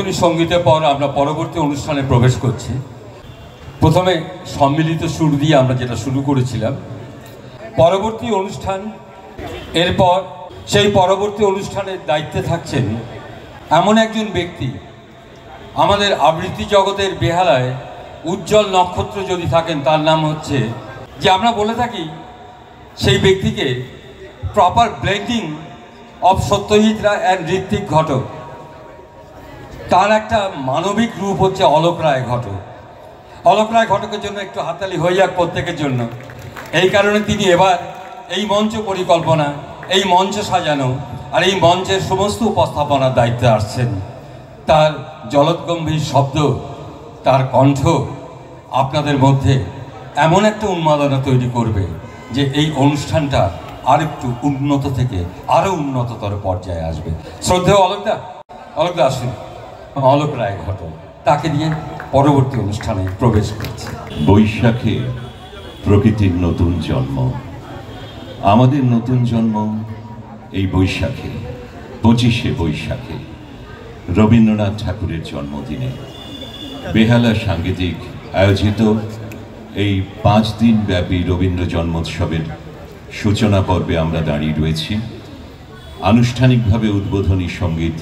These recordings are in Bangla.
উদ্বোধনী সঙ্গীতের পর আমরা পরবর্তী অনুষ্ঠানে প্রবেশ করছি। প্রথমে সম্মিলিত সুর দিয়ে আমরা যেটা শুরু করেছিলাম, পরবর্তী অনুষ্ঠান, এরপর সেই পরবর্তী অনুষ্ঠানের দায়িত্বে থাকছেন এমন একজন ব্যক্তি, আমাদের আবৃত্তি জগতের বেহালায় উজ্জ্বল নক্ষত্র যদি থাকেন, তার নাম হচ্ছে, যে আমরা বলে থাকি সেই ব্যক্তিকে proper blending of Satyajit Ray and Ritwik Ghatak. তার একটা মানবিক রূপ হচ্ছে অলোক রায় ঘটক। অলোক রায় ঘটকের জন্য একটু হাততালি হয়ে যাক প্রত্যেকের জন্য। এই কারণে তিনি এবার এই মঞ্চ পরিকল্পনা, এই মঞ্চ সাজানো আর এই মঞ্চের সমস্ত উপস্থাপনার দায়িত্বে আসছেন। তার জলদগম্ভীর শব্দ, তার কণ্ঠ আপনাদের মধ্যে এমন একটা উন্মাদনা তৈরি করবে যে এই অনুষ্ঠানটা আরেকটু উন্নত থেকে আরও উন্নততর পর্যায়ে আসবে। শ্রদ্ধেয় অলোকদা, অলোকদা আসুন। অলোক রায় ঘটক, তাকে নিয়ে পরবর্তী অনুষ্ঠানে প্রবেশ করছে। বৈশাখে প্রকৃতির নতুন জন্ম, আমাদের নতুন জন্ম এই বৈশাখে, 25শে বৈশাখে, রবীন্দ্রনাথ ঠাকুরের জন্মদিনে বেহালা সাংগীতিক আয়োজিত এই 5 দিন ব্যাপী রবীন্দ্র জন্মোৎসবের সূচনা পর্বে আমরা দাঁড়িয়ে রয়েছি। আনুষ্ঠানিকভাবে উদ্বোধনী সঙ্গীত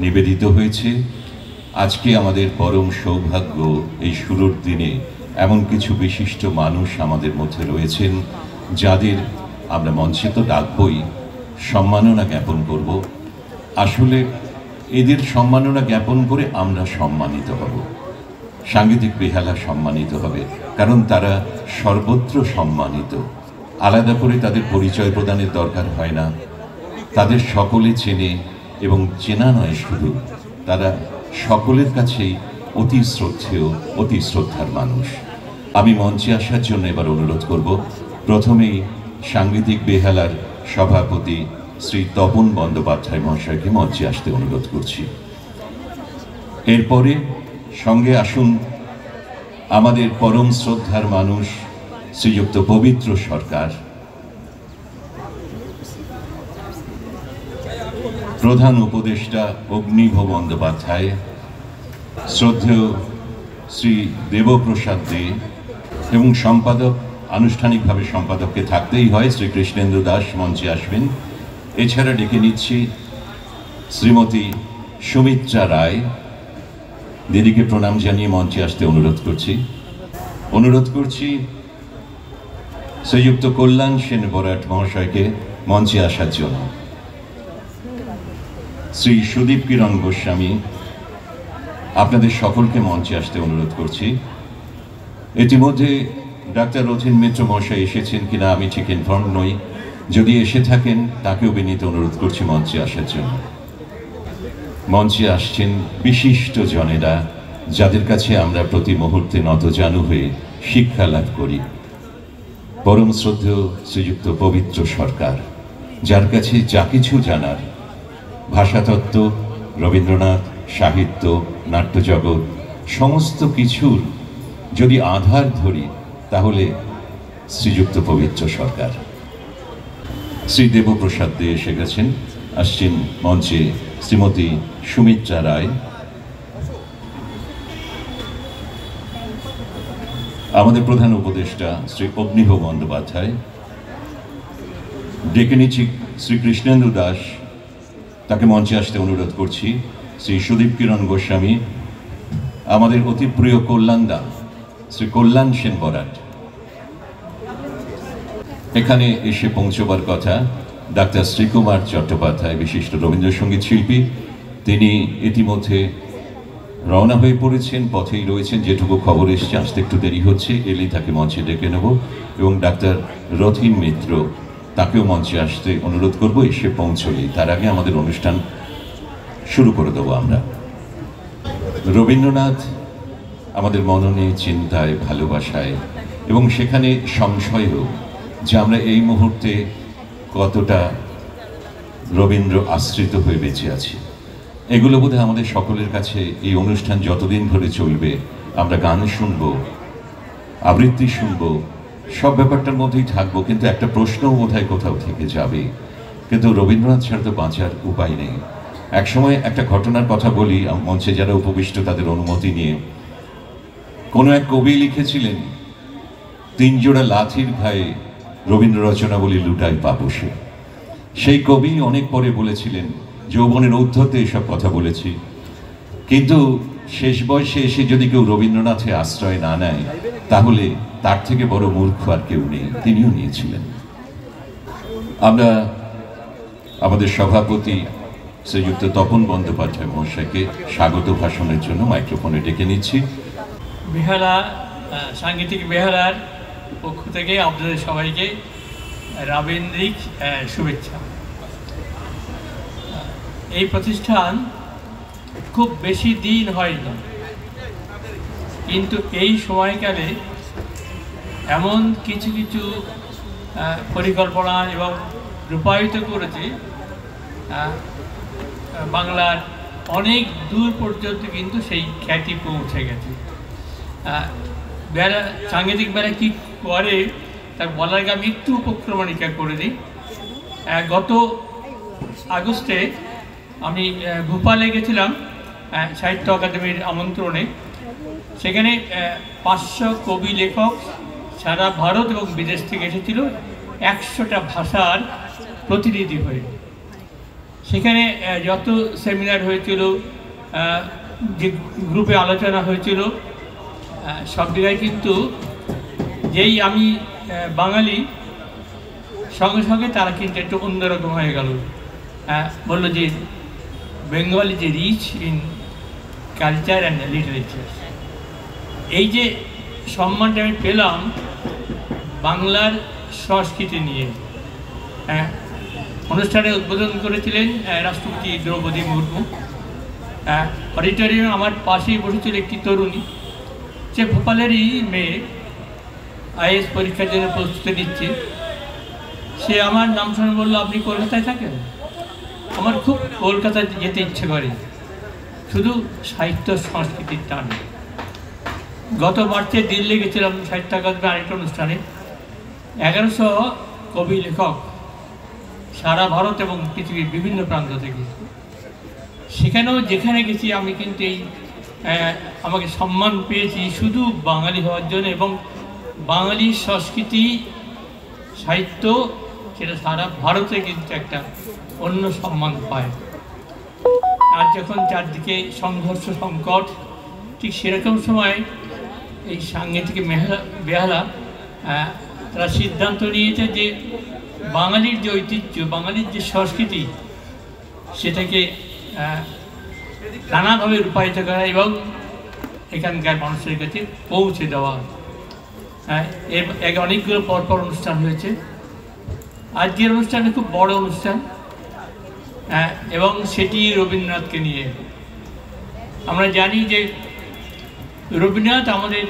নিবেদিত হয়েছে। আজকে আমাদের পরম সৌভাগ্য, এই শুরুর দিনে এমন কিছু বিশিষ্ট মানুষ আমাদের মধ্যে রয়েছেন যাদের আমরা মঞ্চে তো ডাকবই, সম্মাননা জ্ঞাপন করব। আসলে এদের সম্মাননা জ্ঞাপন করে আমরা সম্মানিত হব, সাংগীতিক বেহালা সম্মানিত হবে, কারণ তারা সর্বত্র সম্মানিত। আলাদা করে তাদের পরিচয় প্রদানের দরকার হয় না, তাদের সকলে চেনে, এবং চেনা নয় শুধু, তারা সকলের কাছেই অতি শ্রদ্ধেয়, অতি শ্রদ্ধার মানুষ। আমি মঞ্চে আসার জন্য এবার অনুরোধ করব, প্রথমেই সাংগীতিক বেহালার সভাপতি শ্রী তপন বন্দ্যোপাধ্যায় মহাশয়কে মঞ্চে আসতে অনুরোধ করছি। এরপরে সঙ্গে আসুন আমাদের পরম শ্রদ্ধার মানুষ শ্রীযুক্ত পবিত্র সরকার, প্রধান উপদেষ্টা অগ্নিভ বন্দ্যোপাধ্যায়, শ্রদ্ধেয় শ্রী দেবপ্রসাদ দে, এবং সম্পাদক, আনুষ্ঠানিকভাবে সম্পাদককে থাকতেই হয়, শ্রী কৃষ্ণেন্দু দাস মঞ্চে আসবেন। এছাড়া ডেকে নিচ্ছি শ্রীমতী সুমিত্রা রায়, দিদিকে প্রণাম জানিয়ে মঞ্চে আসতে অনুরোধ করছি শ্রীযুক্ত কল্যাণ সেন বরাট মহাশয়কে মঞ্চে আসার জন্য। শ্রী সুদীপ কিরণ গোস্বামী, আপনাদের সকলকে মঞ্চে আসতে অনুরোধ করছি। ইতিমধ্যে ডাক্তার রথীন মিত্র মহাশয় এসেছেন কিনা আমি ঠিক ইনফর্ম নই, যদি এসে থাকেন তাকেও বিনীত অনুরোধ করছি মঞ্চে আসার জন্য। মঞ্চে আসছেন বিশিষ্ট জনেরা, যাদের কাছে আমরা প্রতি মুহূর্তে নতজানু হয়ে শিক্ষা লাভ করি। পরম শ্রদ্ধেয় শ্রীযুক্ত পবিত্র সরকার, যার কাছে যা কিছু জানার, ভাষাতত্ত্ব, রবীন্দ্রনাথ, সাহিত্য, নাট্যজগৎ, সমস্ত কিছুর যদি আধার ধরি তাহলে শ্রীযুক্ত পবিত্র সরকার। শ্রী দেবপ্রসাদ দে এসে গেছেন, আসছেন মঞ্চে শ্রীমতী সুমিত্রা রায়। আমাদের প্রধান উপদেষ্টা শ্রী অগ্নিভ বন্দ্যোপাধ্যায়, ডেকে নিচ্ছি শ্রী কৃষ্ণেন্দু দাস, তাকে মঞ্চে আসতে অনুরোধ করছি। শ্রী সুদীপ কিরণ গোস্বামী, আমাদের অতি প্রিয় কল্যাণদা শ্রী কল্যাণ সেন বরাট, এখানে এসে পৌঁছবার কথা ডাক্তার শ্রীকুমার চট্টোপাধ্যায়, বিশিষ্ট রবীন্দ্রসঙ্গীত শিল্পী। তিনি ইতিমধ্যে রওনা হয়ে পড়েছেন, পথেই রয়েছেন, যেটুকু খবর এসছে, আসতে একটু দেরি হচ্ছে, এলেই তাকে মঞ্চে ডেকে নেব। এবং ডাক্তার রথীন মিত্র, তাকেও মঞ্চে আসতে অনুরোধ করব, এসে পৌঁছলেই। তার আগে আমাদের অনুষ্ঠান শুরু করে দেবো আমরা। রবীন্দ্রনাথ আমাদের মননে, চিন্তায়, ভালোবাসায় এবং সেখানে সংশয়েও যে আমরা এই মুহূর্তে কতটা রবীন্দ্র আশ্রিত হয়ে বেঁচে আছি, এগুলো বোধহয় আমাদের সকলের কাছে এই অনুষ্ঠান যতদিন ধরে চলবে, আমরা গান শুনব, আবৃত্তি শুনব, সব ব্যাপারটার মধ্যেই থাকবো, কিন্তু একটা প্রশ্নও বোধহয় কোথাও থেকে যাবে, কিন্তু রবীন্দ্রনাথ ছাড়া তো বাঁচার উপায় নেই। একসময় একটা ঘটনার কথা বলি, মঞ্চে যারা উপবিষ্ট তাদের অনুমতি নিয়ে। কোনো এক কবি লিখেছিলেন, 3 জোড়া লাঠির ঘায়ে রবীন্দ্র রচনাবলী লুটায় পাপসে। সেই কবি অনেক পরে বলেছিলেন, যৌবনের ঊর্ধ্বতে এসব কথা বলেছি, কিন্তু শেষ বয়সে এসে যদি কেউ রবীন্দ্রনাথে আশ্রয় না নেয় তাহলে তার থেকে বড় মূর্খ আর কেউ নেই। তিনিও নিয়েছিলেন। আমরা আমাদের সভাপতি শ্রীযুক্ত তপন বন্দ্যোপাধ্যায় মহাশয়কে স্বাগত ভাষণের জন্য মাইক্রোফোনে ডেকে নিচ্ছি। বেহালা সাংগীতিক বেহালার পক্ষ থেকে আপনাদের সবাইকে রাবীন্দ্রিক শুভেচ্ছা। এই প্রতিষ্ঠান খুব বেশি দিন হয়নি, কিন্তু এই সময়কালে এমন কিছু কিছু পরিকল্পনা এবং রূপায়িত করেছে, বাংলার অনেক দূর পর্যন্ত কিন্তু সেই খ্যাতি পৌঁছে গেছে। বেলা সাংগীতিক বেলা কী করে তার বলার আগে আমি একটু উপক্রমণিকা করে দিই। গত আগস্টে আমি ভোপালে গেছিলাম সাহিত্য একাডেমির আমন্ত্রণে। সেখানে 500 কবি লেখক সারা ভারত এবং বিদেশ থেকে এসেছিল, 100টা ভাষার প্রতিনিধি হয়ে। সেখানে যত সেমিনার হয়েছিল, যে গ্রুপে আলোচনা হয়েছিল, সব জায়গায় কিন্তু যেই আমি বাঙালি, সঙ্গে সঙ্গে তারা কিন্তু একটু অন্যরকম হয়ে গেল। বললো যে Bengal is rich in culture and literature. এই যে সম্মানটা আমি পেলাম বাংলার সংস্কৃতি নিয়ে। অনুষ্ঠানে উদ্বোধন করেছিলেন রাষ্ট্রপতি দ্রৌপদী মুর্মু। অডিটোরিয়ামে আমার পাশেই বসেছিল একটি তরুণী, সে ভোপালেরই মেয়ে, আইএস পরীক্ষার জন্য প্রস্তুতি নিচ্ছে। সে আমার নাম শুনে বললো, আপনি কলকাতায় থাকেন? আমার খুব কলকাতায় যেতে ইচ্ছে করে, শুধু সাহিত্য সংস্কৃতির টানে। গত মার্চে দিল্লি গেছিলাম সাহিত্য একাডেমির আরেকটা অনুষ্ঠানে। 1100 কবি লেখক সারা ভারত এবং পৃথিবীর বিভিন্ন প্রান্ত থেকে। সেখানেও যেখানে গেছি আমি কিন্তু এই আমাকে সম্মান পেয়েছি শুধু বাঙালি হওয়ার জন্য, এবং বাঙালি সংস্কৃতি সাহিত্য সেটা সারা ভারতে কিন্তু একটা অন্য সম্মান পায়। আর যখন চারদিকে সংঘর্ষ সংকট, ঠিক সেরকম সময় এই সাংগীতিক বেহালা তারা সিদ্ধান্ত নিয়েছে যে বাঙালির যে ঐতিহ্য, বাঙালির যে সংস্কৃতি, সেটাকে নানাভাবে রূপায়িত করা এবং এখানকার মানুষের কাছে পৌঁছে দেওয়া। এর অনেকগুলো পরপর অনুষ্ঠান হয়েছে। আজকের অনুষ্ঠানে খুব বড় অনুষ্ঠান, এবং সেটি রবীন্দ্রনাথকে নিয়ে। আমরা জানি যে রবীন্দ্রনাথ আমাদের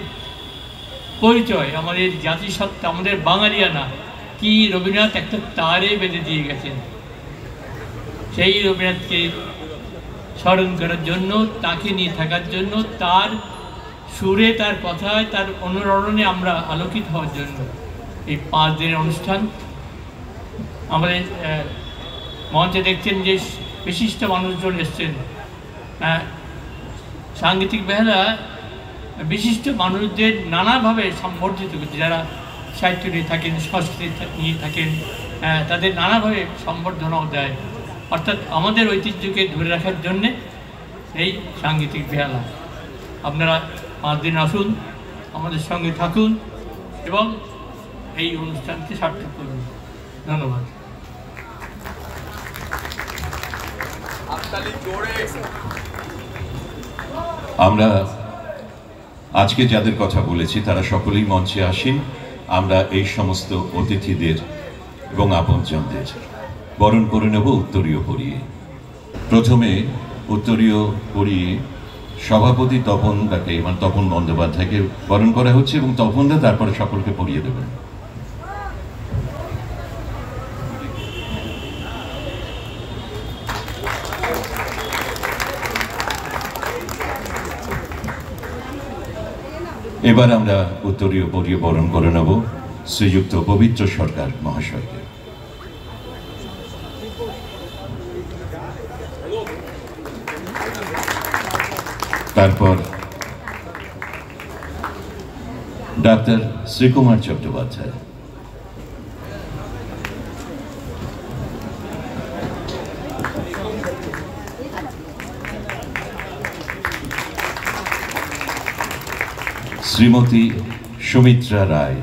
পরিচয়, আমাদের জাতিসত্তা, আমাদের বাঙালিয়ানা কি রবীন্দ্রনাথ একটা তারে বেঁধে দিয়ে গেছেন। সেই রবীন্দ্রনাথকে স্মরণ করার জন্য, তাকে নিয়ে থাকার জন্য, তার সুরে, তার কথায়, তার অনুরণনে আমরা আলোকিত হওয়ার জন্য এই 5 দিনের অনুষ্ঠান। আমাদের মঞ্চে দেখছেন যে বিশিষ্ট মানুষজন এসছেন। সাংগীতিক বেহালা বিশিষ্ট মানুষদের নানাভাবে সম্বর্ধিত করছে, যারা সাহিত্য নিয়ে থাকেন, সংস্কৃতি নিয়ে থাকেন, তাদের নানাভাবে সম্বর্ধনাও দেয়। অর্থাৎ আমাদের ঐতিহ্যকে ধরে রাখার জন্যে এই সাংগীতিক বেহালা। আপনারা 5 দিন আসুন, আমাদের সঙ্গে থাকুন এবং এই অনুষ্ঠানকে সার্থক করুন। ধন্যবাদ। আমরা আজকে যাদের কথা বলেছি তারা সকলেই মঞ্চে আসেন। আমরা এই সমস্ত অতিথিদের এবং আপনজনদের বরণ করে নেব উত্তরীয় পরিয়ে। প্রথমে উত্তরীয় পরিয়ে সভাপতি তপনদাকে, মানে তপন বন্দ্যোপাধ্যায়কে বরণ করা হচ্ছে, এবং তপনদা তারপরে সকলকে পরিয়ে দেবেন। এবার আমরা উত্তরীয় পরিয়ে বরণ করে নেব শ্রীযুক্ত পবিত্র সরকার মহাশয়কে। তারপর ডাক্তার শ্রীকুমার চট্টোপাধ্যায়, শ্রীমতী সুমিত্রা রায়,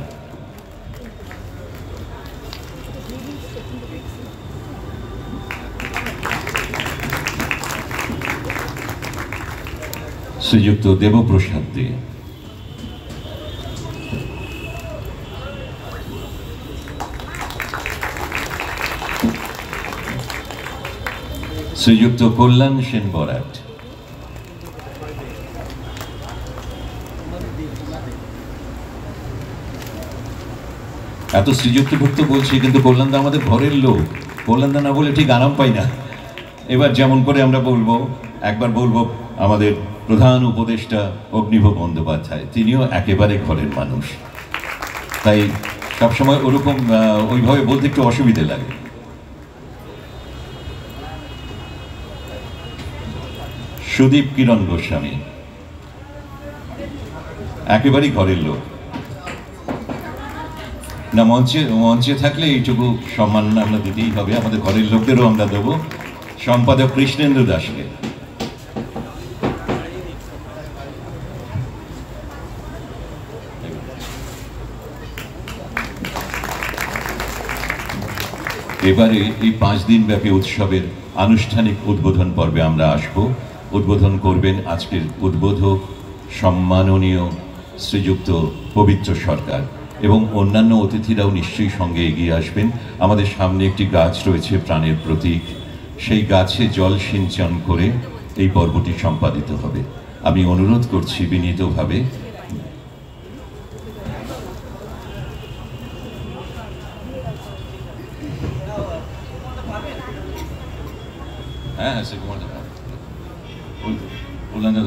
শ্রীযুক্ত দেবপ্রসাদ দে, শ্রীযুক্ত কল্যাণ সেন বরাট, এত শ্রীযুক্তভুক্ত বলছি কিন্তু কল্যাণদা আমাদের ঘরের লোক, কল্যাণদা না বলে ঠিক আরাম পাই না। এবার যেমন করে আমরা বলবো, একবার বলবো আমাদের প্রধান উপদেষ্টা অগ্নিভ বন্দ্যোপাধ্যায়, তিনিও একেবারে ঘরের মানুষ, তাই সবসময় ওরকম ওইভাবে বলতে একটু অসুবিধে লাগে। সুদীপ কিরণ গোস্বামী, একেবারেই ঘরের লোক, না মঞ্চে থাকলে এইটুকু সম্মান আমরা দিতেই হবে, আমাদের ঘরের লোকদেরও আমরা দেবো। সম্পাদক কৃষ্ণেন্দু দাসকে, এবারে এই 5 দিন ব্যাপী উৎসবের আনুষ্ঠানিক উদ্বোধন পর্বে আমরা আসব। উদ্বোধন করবেন আজকের উদ্বোধক সম্মাননীয় শ্রীযুক্ত পবিত্র সরকার, এবং অন্যান্য অতিথিরাও নিশ্চয়ই সঙ্গে এগিয়ে আসবেন। আমাদের সামনে একটি গাছ রয়েছে প্রাণের প্রতীক, সেই গাছে জল সিঞ্চন করে এই পর্বটি সম্পাদিত হবে। আমি অনুরোধ করছি বিনীতভাবে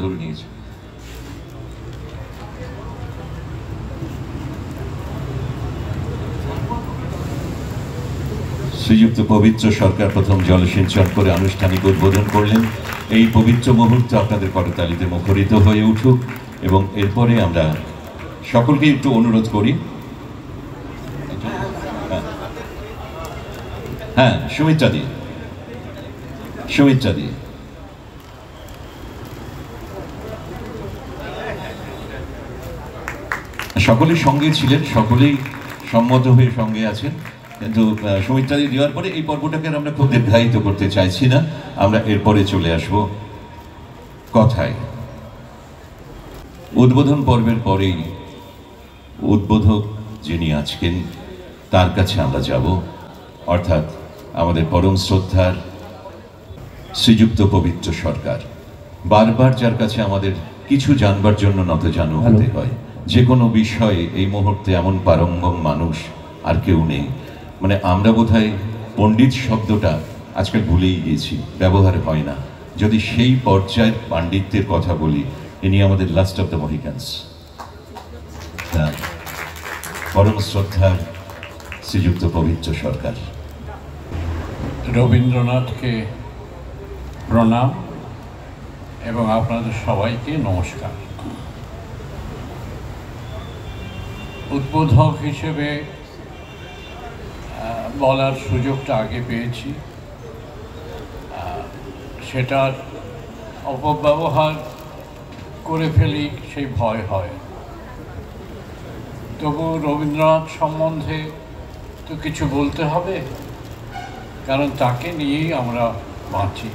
ধরে নিয়েছে। শ্রীযুক্ত পবিত্র সরকার প্রথম জলসিঞ্চন করে আনুষ্ঠানিক উদ্বোধন করলেন। এই পবিত্র মুহূর্তে আপনাদের করতালিতে মুখরিত হয়ে উঠুক, এবং এরপরে আমরা সকলকে একটু অনুরোধ করি, হ্যাঁ সুমিত্রা দি, সকলেই সঙ্গে ছিলেন, সকলেই সম্মত হয়ে সঙ্গে আছেন, কিন্তু সুমিত্রাদি দেওয়ার পরে এই পর্বটাকে আমরা খুব দীর্ঘায়িত করতে চাইছি না, আমরা এরপরে চলে আসব কথায়। উদ্বোধন পর্বের পরেই উদ্বোধক যিনি আজকেন তার কাছে আমরা যাব, অর্থাৎ আমাদের পরম শ্রদ্ধার শ্রীযুক্ত পবিত্র সরকার। বারবার যার কাছে আমাদের কিছু জানবার জন্য নতজানু হতে হয়, যে কোনো বিষয়ে এই মুহূর্তে এমন পারঙ্গম মানুষ আর কেউ নেই। মানে আমরা বোধহয় পণ্ডিত শব্দটা আজকাল ভুলেই গিয়েছি, ব্যবহার হয় না। যদি সেই পর্যায়ের পাণ্ডিত্যের কথা বলি, ইনি আমাদের লাস্ট অফ দ্য মহিকান্স, পরম শ্রদ্ধার শ্রীযুক্ত পবিত্র সরকার। রবীন্দ্রনাথকে প্রণাম এবং আপনাদের সবাইকে নমস্কার। উদ্বোধক হিসেবে বলার সুযোগটা আগে পেয়েছি, সেটার অপব্যবহার করে ফেলি সেই ভয় হয়। তবু রবীন্দ্রনাথ সম্বন্ধে তো কিছু বলতে হবে, কারণ তাকে নিয়েই আমরা বাঁচি।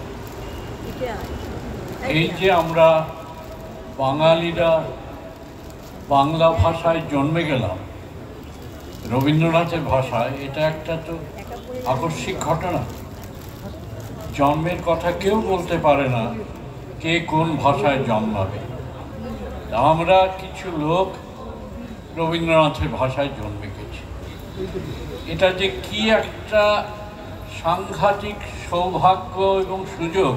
এই যে আমরা বাঙালিরা বাংলা ভাষায় জন্মে গেলাম রবীন্দ্রনাথের ভাষায়, এটা একটা তো আকস্মিক ঘটনা। জন্মের কথা কেউ বলতে পারে না কে কোন ভাষায় জন্মাবে। আমরা কিছু লোক রবীন্দ্রনাথের ভাষায় জন্মে গেছি। এটা যে কি একটা সাংঘাতিক সৌভাগ্য এবং সুযোগ,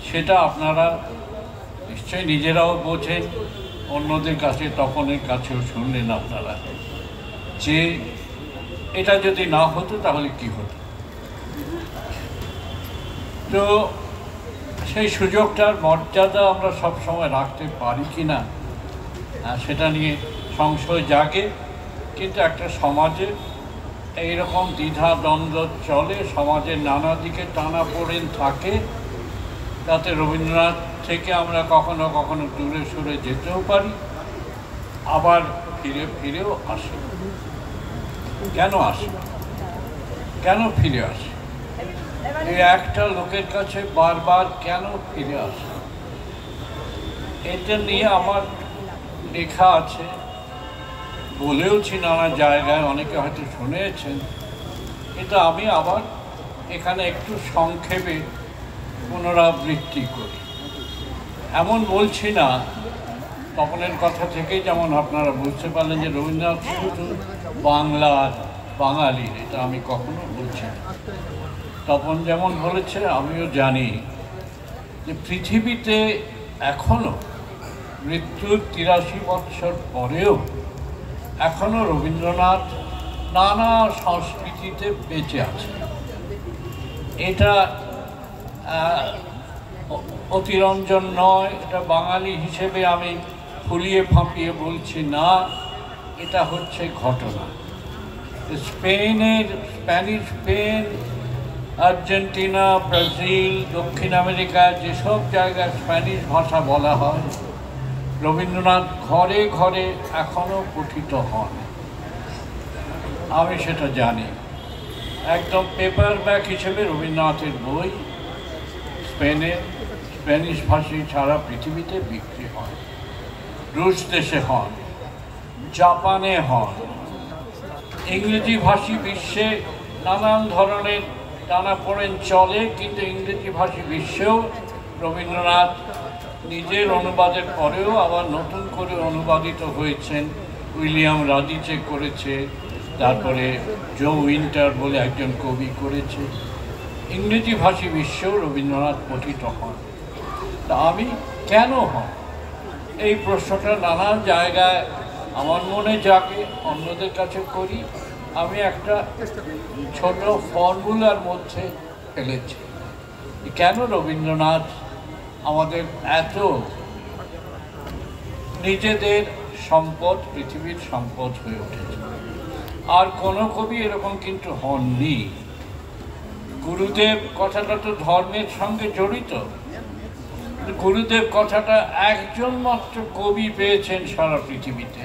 সেটা আপনারা নিশ্চয়ই নিজেরাও বোঝেন, অন্যদের কাছে তপনের কাছেও শুনলেন আপনারা, যে এটা যদি না হতো তাহলে কি হতো। তো সেই সুযোগটার মর্যাদা আমরা সবসময় রাখতে পারি কি না সেটা নিয়ে সংশয় জাগে। কিন্তু একটা সমাজে এইরকম দ্বিধা দ্বন্দ্ব চলে, সমাজের নানা দিকে টানাপোড়েন থাকে, তাতে রবীন্দ্রনাথ থেকে আমরা কখনো কখনো দূরে সরে যেতেও পারি, আবার ফিরেও আসি। কেন আসি, কেন ফিরে আসি? এই একটা লোকের কাছে বারবার কেন ফিরে আসে, এটা নিয়ে আমার লেখা আছে, বলেওছি নানা জায়গায়, অনেকে হয়তো শুনেছেন। কিন্তু আমি আবার এখানে একটু সংক্ষেপে পুনরাবৃত্তি করি। এমন বলছি না, তপনের কথা থেকেই যেমন আপনারা বুঝতে পারলেন যে রবীন্দ্রনাথ শুধু বাংলার বাঙালির, এটা আমি কখনো বলছি না। তপন যেমন বলেছে, আমিও জানি যে পৃথিবীতে এখনো মৃত্যুর 83 বৎসর পরেও এখনো রবীন্দ্রনাথ নানা সংস্কৃতিতে বেঁচে আছে। এটা অতিরঞ্জন নয়, এটা বাঙালি হিসেবে আমি ফুলিয়ে ফাঁপিয়ে বলছি না, এটা হচ্ছে ঘটনা। স্পেন, আর্জেন্টিনা, ব্রাজিল, দক্ষিণ আমেরিকা, যেসব জায়গায় স্প্যানিশ ভাষা বলা হয়, রবীন্দ্রনাথ ঘরে ঘরে এখনও পঠিত হন। আমি সেটা জানি। একদম পেপার ব্যাক হিসেবে রবীন্দ্রনাথের বই স্প্যানিশ ভাষী সারা পৃথিবীতে বিক্রি হয়। রুশ দেশে হন, জাপানে হন, ইংরেজি ভাষী বিশ্বে নানান ধরনের টানাপোড়েন চলে, কিন্তু ইংরেজি ভাষী বিশ্বেও রবীন্দ্রনাথ নিজের অনুবাদের পরেও আবার নতুন করে অনুবাদিত হয়েছেন। উইলিয়াম রাদিচে করেছে, তারপরে জো উইন্টার বলে একজন কবি করেছে। ইংরেজি ভাষী বিশ্বেও রবীন্দ্রনাথ পঠিত হন। তা আমি কেন হন, এই প্রশ্নটা নানান জায়গায় আমার মনে জাগে, অন্যদের কাছে করি। আমি একটা ছোট ফর্মুলার মধ্যে ফেলেছি কেন রবীন্দ্রনাথ আমাদের এত নিজেদের সম্পদ, পৃথিবীর সম্পদ হয়ে উঠেছে। আর কোনো কবি এরকম কিন্তু হননি। গুরুদেব কথাটা তো ধর্মের সঙ্গে জড়িত। গুরুদেব কথাটা একজন মাত্র কবি পেয়েছেন সারা পৃথিবীতে,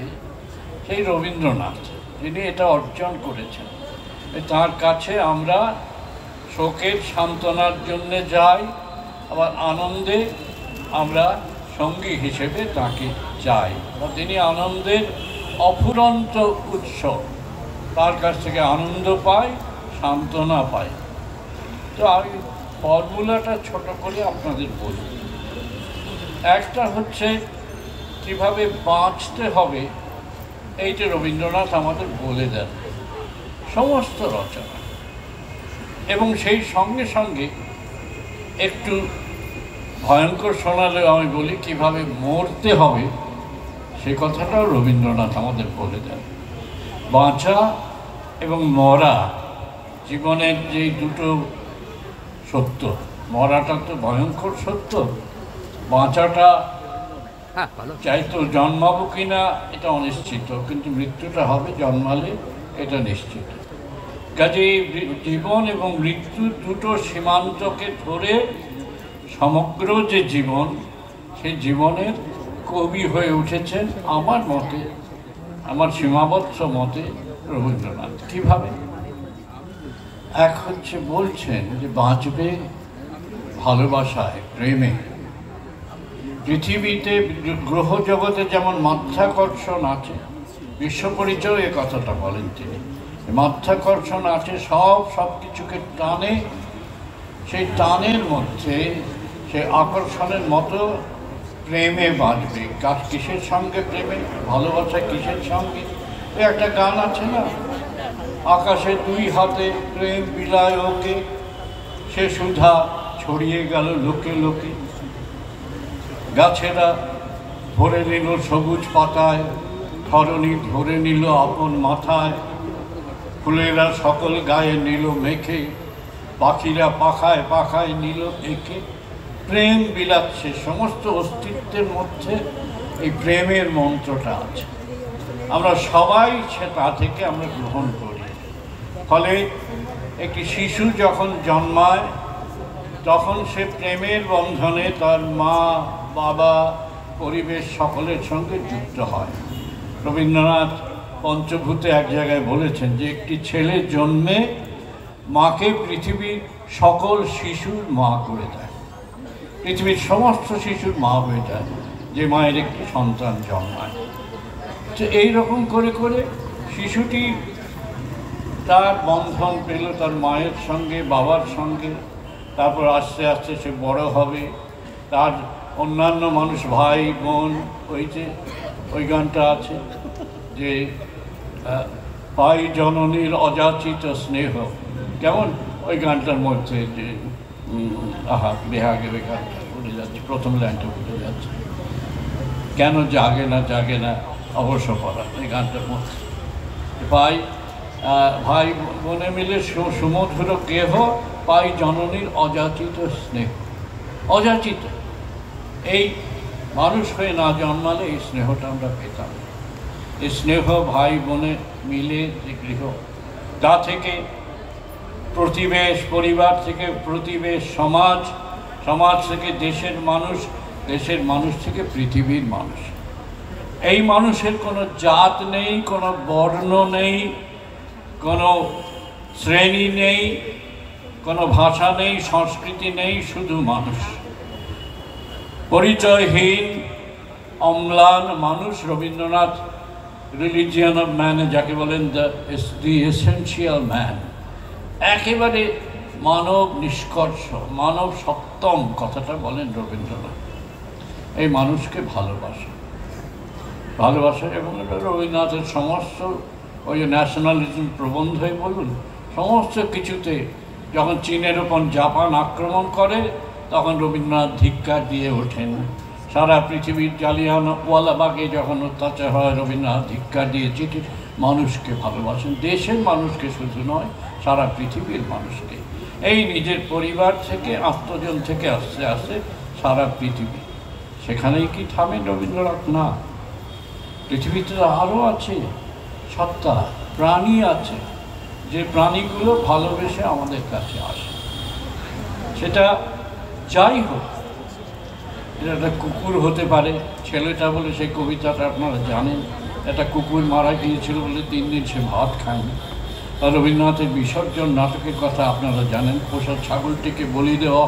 সেই রবীন্দ্রনাথ, যিনি এটা অর্জন করেছেন। তার কাছে আমরা শোকের সান্ত্বনার জন্যে যাই, আবার আনন্দে আমরা সঙ্গী হিসেবে তাকে চাই। তিনি আনন্দের অফুরন্ত উৎস, তার কাছ থেকে আনন্দ পাই, সান্ত্বনা পাই। তো আমি ফর্মুলাটা ছোট করে আপনাদের বলি। একটা হচ্ছে কীভাবে বাঁচতে হবে, এইটা রবীন্দ্রনাথ আমাদের বলে দেন সমস্ত রচনা। এবং সেই সঙ্গে সঙ্গে একটু ভয়ঙ্কর শোনালেও আমি বলি কিভাবে মরতে হবে, সে কথাটাও রবীন্দ্রনাথ আমাদের বলে দেন। বাঁচা এবং মরা জীবনের যে দুটো সত্য, মরাটা তো ভয়ঙ্কর সত্য, বাঁচাটা চাইতো জন্মাবো কিনা এটা অনিশ্চিত, কিন্তু মৃত্যুটা হবে জন্মালে এটা নিশ্চিত। কাজেই জীবন এবং মৃত্যু দুটো সীমান্তকে ধরে সমগ্র যে জীবন, সেই জীবনের কবি হয়ে উঠেছেন আমার মতে, আমার সীমাবদ্ধ মতে রবীন্দ্রনাথ। কিভাবে? এক হচ্ছে বলছেন যে বাঁচবে ভালোবাসায়, প্রেমে। পৃথিবীতে গ্রহ জগতে যেমন মাধ্যাকর্ষণ আছে, বিশ্ব পরিচয় এ কথাটা বলেন তিনি, মাধ্যাকর্ষণ আছে, সব কিছুকে টানে। সেই টানের মধ্যে সে আকর্ষণের মতো প্রেমে বাঁচবে। কিসের সঙ্গে প্রেমে, ভালোবাসা কিসের সঙ্গে? একটা গান আছে না, আকাশে দুই হাতে প্রেম বিলায় ওকে, সে সুধা ছড়িয়ে গেল লোকে লোকে। গাছেরা ভরে নিল সবুজ পাতায়, ধরণী ধরে নিল আপন মাথায়, ফুলেরা সকল গায়ে নিল মেখে, পাখিরা পাখায় পাখায় নিল একে। প্রেম বিলাচ্ছে, সমস্ত অস্তিত্বের মধ্যে এই প্রেমের মন্ত্রটা আছে। আমরা সবাই তা থেকে আমরা গ্রহণ করি। ফলে একটি শিশু যখন জন্মায় তখন সে প্রেমের বন্ধনে তার মা, বাবা, পরিবেশ সকলের সঙ্গে যুক্ত হয়। রবীন্দ্রনাথ পঞ্চভূতে এক জায়গায় বলেছেন যে একটি ছেলে জন্মে মাকে পৃথিবীর সকল শিশুর মা করে দেয়, পৃথিবীর সমস্ত শিশুর মা হয়ে যায় যে মায়ের একটি সন্তান জন্মায়। তো এইরকম করে করে শিশুটি তার বন্ধন পেল তার মায়ের সঙ্গে, বাবার সঙ্গে। তারপর আস্তে আস্তে সে বড় হবে, তার অন্যান্য মানুষ, ভাই বোন, ওই গানটা আছে যে পাই জননীর অযাচিত স্নেহ, কেমন ওই গানটার মধ্যে যে আহা বেহাগে গানটা ভুলে যাচ্ছে, প্রথম লাইনটা ভুলে যাচ্ছে, কেন জাগে না জাগে না অবশ্য পড়া, এই গানটার মধ্যে পাই ভাই বোনে মিলে সুমধুর কেহ, পাই জননীর অযাচিত স্নেহ। অযাচিত, এই মানুষ হয়ে না জন্মালে এই স্নেহটা আমরা পেতাম। এই স্নেহ ভাই বোনে মিলে যে গৃহ, তা থেকে প্রতিবেশ, পরিবার থেকে প্রতিবেশ, সমাজ, সমাজ থেকে দেশের মানুষ, দেশের মানুষ থেকে পৃথিবীর মানুষ। এই মানুষের কোনো জাত নেই, কোনো বর্ণ নেই, কোনো শ্রেণী নেই, কোনো ভাষা নেই, সংস্কৃতি নেই, শুধু মানুষ। পরিচয়হীন অম্লান মানুষ। রবীন্দ্রনাথ রিলিজিয়ন অফ ম্যানে যাকে বলেন দি এসেনশিয়াল ম্যান, একেবারে মানব নিষ্কর্ষ, মানব সপ্তম কথাটা বলেন রবীন্দ্রনাথ। এই মানুষকে ভালোবাসা, ভালোবাসা, এবং রবীন্দ্রনাথের সমস্ত ওই ন্যাশনালিজম প্রবন্ধই বলুন, সমস্ত কিছুতে যখন চীনের ওপর জাপান আক্রমণ করে তখন রবীন্দ্রনাথ ধিক্কার দিয়ে ওঠেন। সারা পৃথিবীর জালিয়ানওয়ালাবাগে যখন অত্যাচার হয় রবীন্দ্রনাথ ধিক্কার দিয়ে চিঠি, মানুষকে ভালোবাসেন, দেশের মানুষকে শুধু নয়, সারা পৃথিবীর মানুষকে। এই নিজের পরিবার থেকে, আত্মজন থেকে আস্তে আস্তে সারা পৃথিবী। সেখানেই কি থামেন রবীন্দ্রনাথ? না, পৃথিবীতে আরও আছে সত্তা, প্রাণী আছে, যে প্রাণীগুলো ভালোবেসে আমাদের কাছে আসে। সেটা যাই হোক, এটা একটা কুকুর হতে পারে। ছেলেটা বলে সেই কবিতাটা আপনারা জানেন, একটা কুকুর মারা গিয়েছিল বলে 3 দিন সে ভাত খায়নি। রবীন্দ্রনাথের বিসর্জন নাটকের কথা আপনারা জানেন, পোষা ছাগলটিকে বলি দেওয়া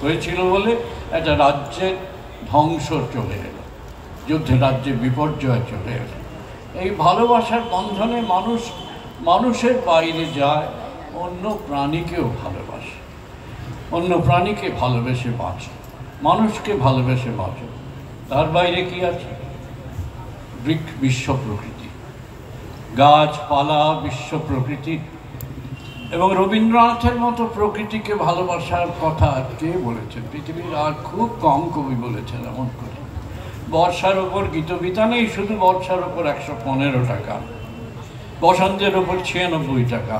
হয়েছিল বলে একটা রাজ্যের ধ্বংস চলে এলো, যুদ্ধে রাজ্যে বিপর্যয় চলে এলো। এই ভালোবাসার বন্ধনে মানুষ মানুষের বাইরে যায়, অন্য প্রাণীকেও ভালোবাসে, অন্য প্রাণীকে ভালোবেসে বাঁচে, মানুষকে ভালোবেসে বাঁচে। তার বাইরে কি আছে? বিশ্ব প্রকৃতি, গাছপালা, বিশ্ব প্রকৃতি। এবং রবীন্দ্রনাথের মতো প্রকৃতিকে ভালোবাসার কথা কে বলেছেন? পৃথিবীর আর খুব কম কবি বলেছেন এমন করে। বর্ষার ওপর গীতবিতা নেই, শুধু বর্ষার ওপর 115 টাকা, বসন্তের ওপর 96 টাকা।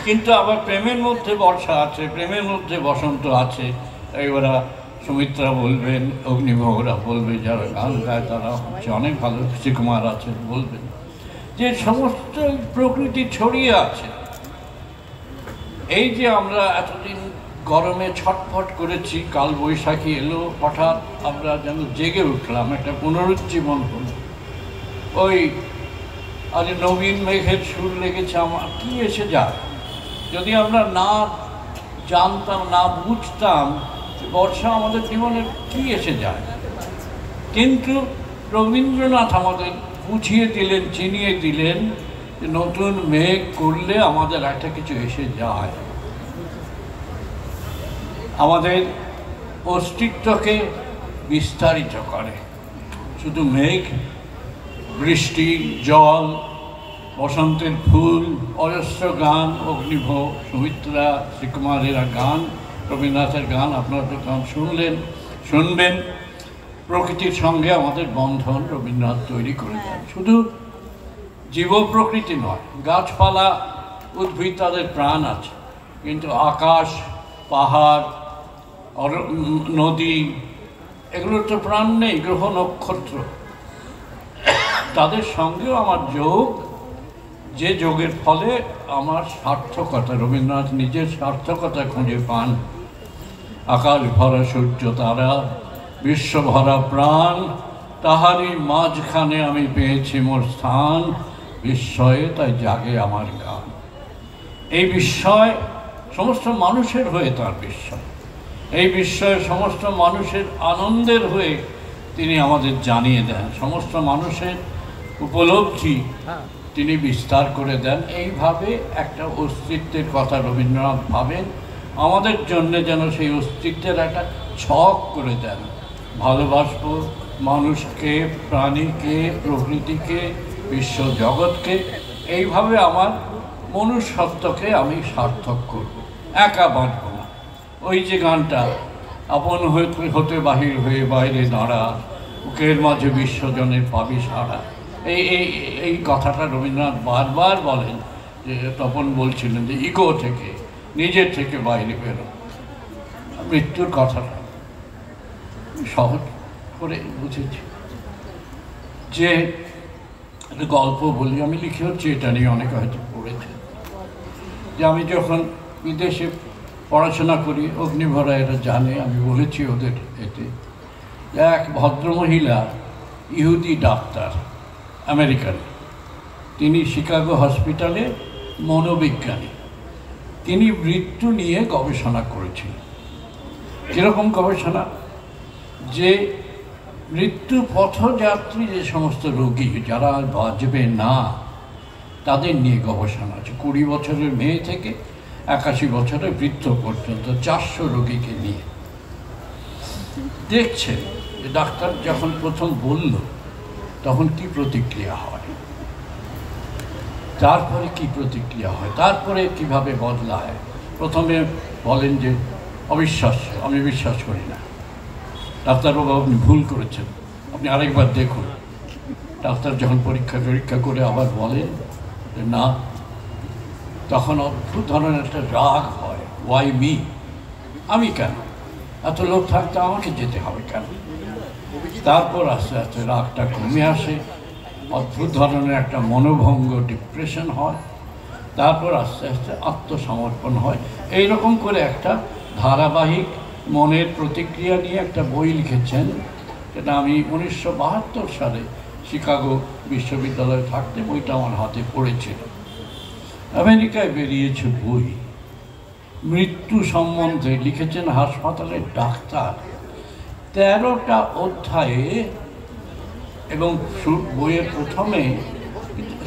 কিন্তু আবার প্রেমের মধ্যে বর্ষা আছে, প্রেমের মধ্যে বসন্ত আছে। এবারা সুমিত্রা বলবেন, অগ্নিভোগরা বলবে, যারা গান গায় তারা হচ্ছে অনেক ভালো, শ্রীকুমার আছেন বলবেন, যে সমস্ত প্রকৃতি ছড়িয়ে আছে। এই যে আমরা এতদিন গরমে ছটফট করেছি, কাল বৈশাখী এলো, হঠাৎ আমরা যেন জেগে উঠলাম, একটা পুনরুজ্জীবন হলো। ওই আজ নবীন মেঘের সুর লেগেছে, আমার কি এসে যায়? যদি আমরা না জানতাম, না বুঝতাম বর্ষা আমাদের জীবনের কি এসে যায়, কিন্তু রবীন্দ্রনাথ আমাদের বুঝিয়ে দিলেন, চিনিয়ে দিলেন যে নতুন মেঘ করলে আমাদের একটা কিছু এসে যায়, আমাদের অস্তিত্বকে বিস্তারিত করে। শুধু মেঘ, বৃষ্টি, জল, বসন্তের ফুল, অজস্র গান, অগ্নিভোগ, সুমিত্রা, শ্রীকুমারেরা গান, রবীন্দ্রনাথের গান আপনারা তো গান শুনবেন। প্রকৃতির সঙ্গে আমাদের বন্ধন রবীন্দ্রনাথ তৈরি করে দেন। শুধু জীব প্রকৃতি নয়, গাছপালা, উদ্ভিদ, তাদের প্রাণ আছে, কিন্তু আকাশ, পাহাড়, নদী, এগুলোর তো প্রাণ নেই, গ্রহ নক্ষত্র, তাদের সঙ্গেও আমার যোগ, যে যোগের ফলে আমার সার্থকতা, রবীন্দ্রনাথ নিজের সার্থকতা খুঁজে পান। আকাশ ভরা সূর্য তারা, বিশ্ব ভরা প্রাণ, তাহারই মাঝখানে আমি পেয়েছি মোর স্থান, বিস্ময়ে তাই জাগে আমার গান। এই বিস্ময় সমস্ত মানুষের হয়ে তার বিস্ময়, এই বিস্ময়ে সমস্ত মানুষের আনন্দের হয়ে তিনি আমাদের জানিয়ে দেন, সমস্ত মানুষের উপলব্ধি তিনি বিস্তার করে দেন। এইভাবে একটা অস্তিত্বের কথা রবীন্দ্রনাথ ভাবেন, আমাদের জন্যে যেন সেই অস্তিত্বের একটা ছক করে দেন। ভালোবাসবো মানুষকে, প্রাণীকে, প্রকৃতিকে, বিশ্ব জগৎকে, এইভাবে আমার মনুষ্যত্বকে আমি সার্থক করব, একা বাঁচব না। ওই যে গানটা, আপন হতে বাহির হয়ে বাইরে দাঁড়া, বুকের মাঝে বিশ্বজনের পাবি সারা, এই এই এই কথাটা রবীন্দ্রনাথ বারবার বলেন। যে তপন বলছিলেন যে ইগো থেকে, নিজের থেকে বাইরে বেরো। মৃত্যুর কথাটা সহজ করে বুঝেছি। যে একটা গল্প বলি, আমি লিখে হচ্ছে, এটা নিয়ে অনেকে হয়তো পড়েছে, যে আমি যখন বিদেশে পড়াশোনা করি, অগ্নিভরা এরা জানে, আমি বলেছি ওদের এতে, এক ভদ্রমহিলা ইহুদি ডাক্তার, আমেরিকান, তিনি শিকাগো হসপিটালে মনোবিজ্ঞানী, তিনি মৃত্যু নিয়ে গবেষণা করেছিলেন। কীরকম গবেষণা? যে মৃত্যু পথযাত্রী যে সমস্ত রোগী যারা বাঁচবে না, তাদের নিয়ে গবেষণা আছে। 20 বছরের মেয়ে থেকে 81 বছরের বৃদ্ধ পর্যন্ত 400 রোগীকে নিয়ে দেখছেন যে ডাক্তার যখন প্রথম বলল তখন কি প্রতিক্রিয়া হয়, তারপরে কি প্রতিক্রিয়া হয়, তারপরে কিভাবে বদলায়। প্রথমে বলেন যে অবিশ্বাস, আমি বিশ্বাস করি না। ডাক্তারবাবু আপনি ভুল করেছেন, আপনি আরেকবার দেখুন। ডাক্তার যখন পরীক্ষা করে আবার বলেন যে না, তখন অদ্ভুত ধরনের একটা রাগ হয়, ওয়াই মি, আমি কেন, এত লোক থাকতে আমাকে যেতে হবে কেন। তারপর আস্তে আস্তে রাগটা কমে আসে, অদ্ভুত ধরনের একটা মনোভঙ্গ, ডিপ্রেশন হয়, তারপর আস্তে আস্তে আত্মসমর্পণ হয়। এইরকম করে একটা ধারাবাহিক মনের প্রতিক্রিয়া নিয়ে একটা বই লিখেছেন, যেটা আমি 1972 সালে শিকাগো বিশ্ববিদ্যালয়ে থাকতে বইটা আমার হাতে পড়েছিল। আমেরিকায় বেরিয়েছে বই, মৃত্যু সম্বন্ধে লিখেছেন হাসপাতালের ডাক্তার, 13টা অধ্যায়ে, এবং বইয়ের প্রথমে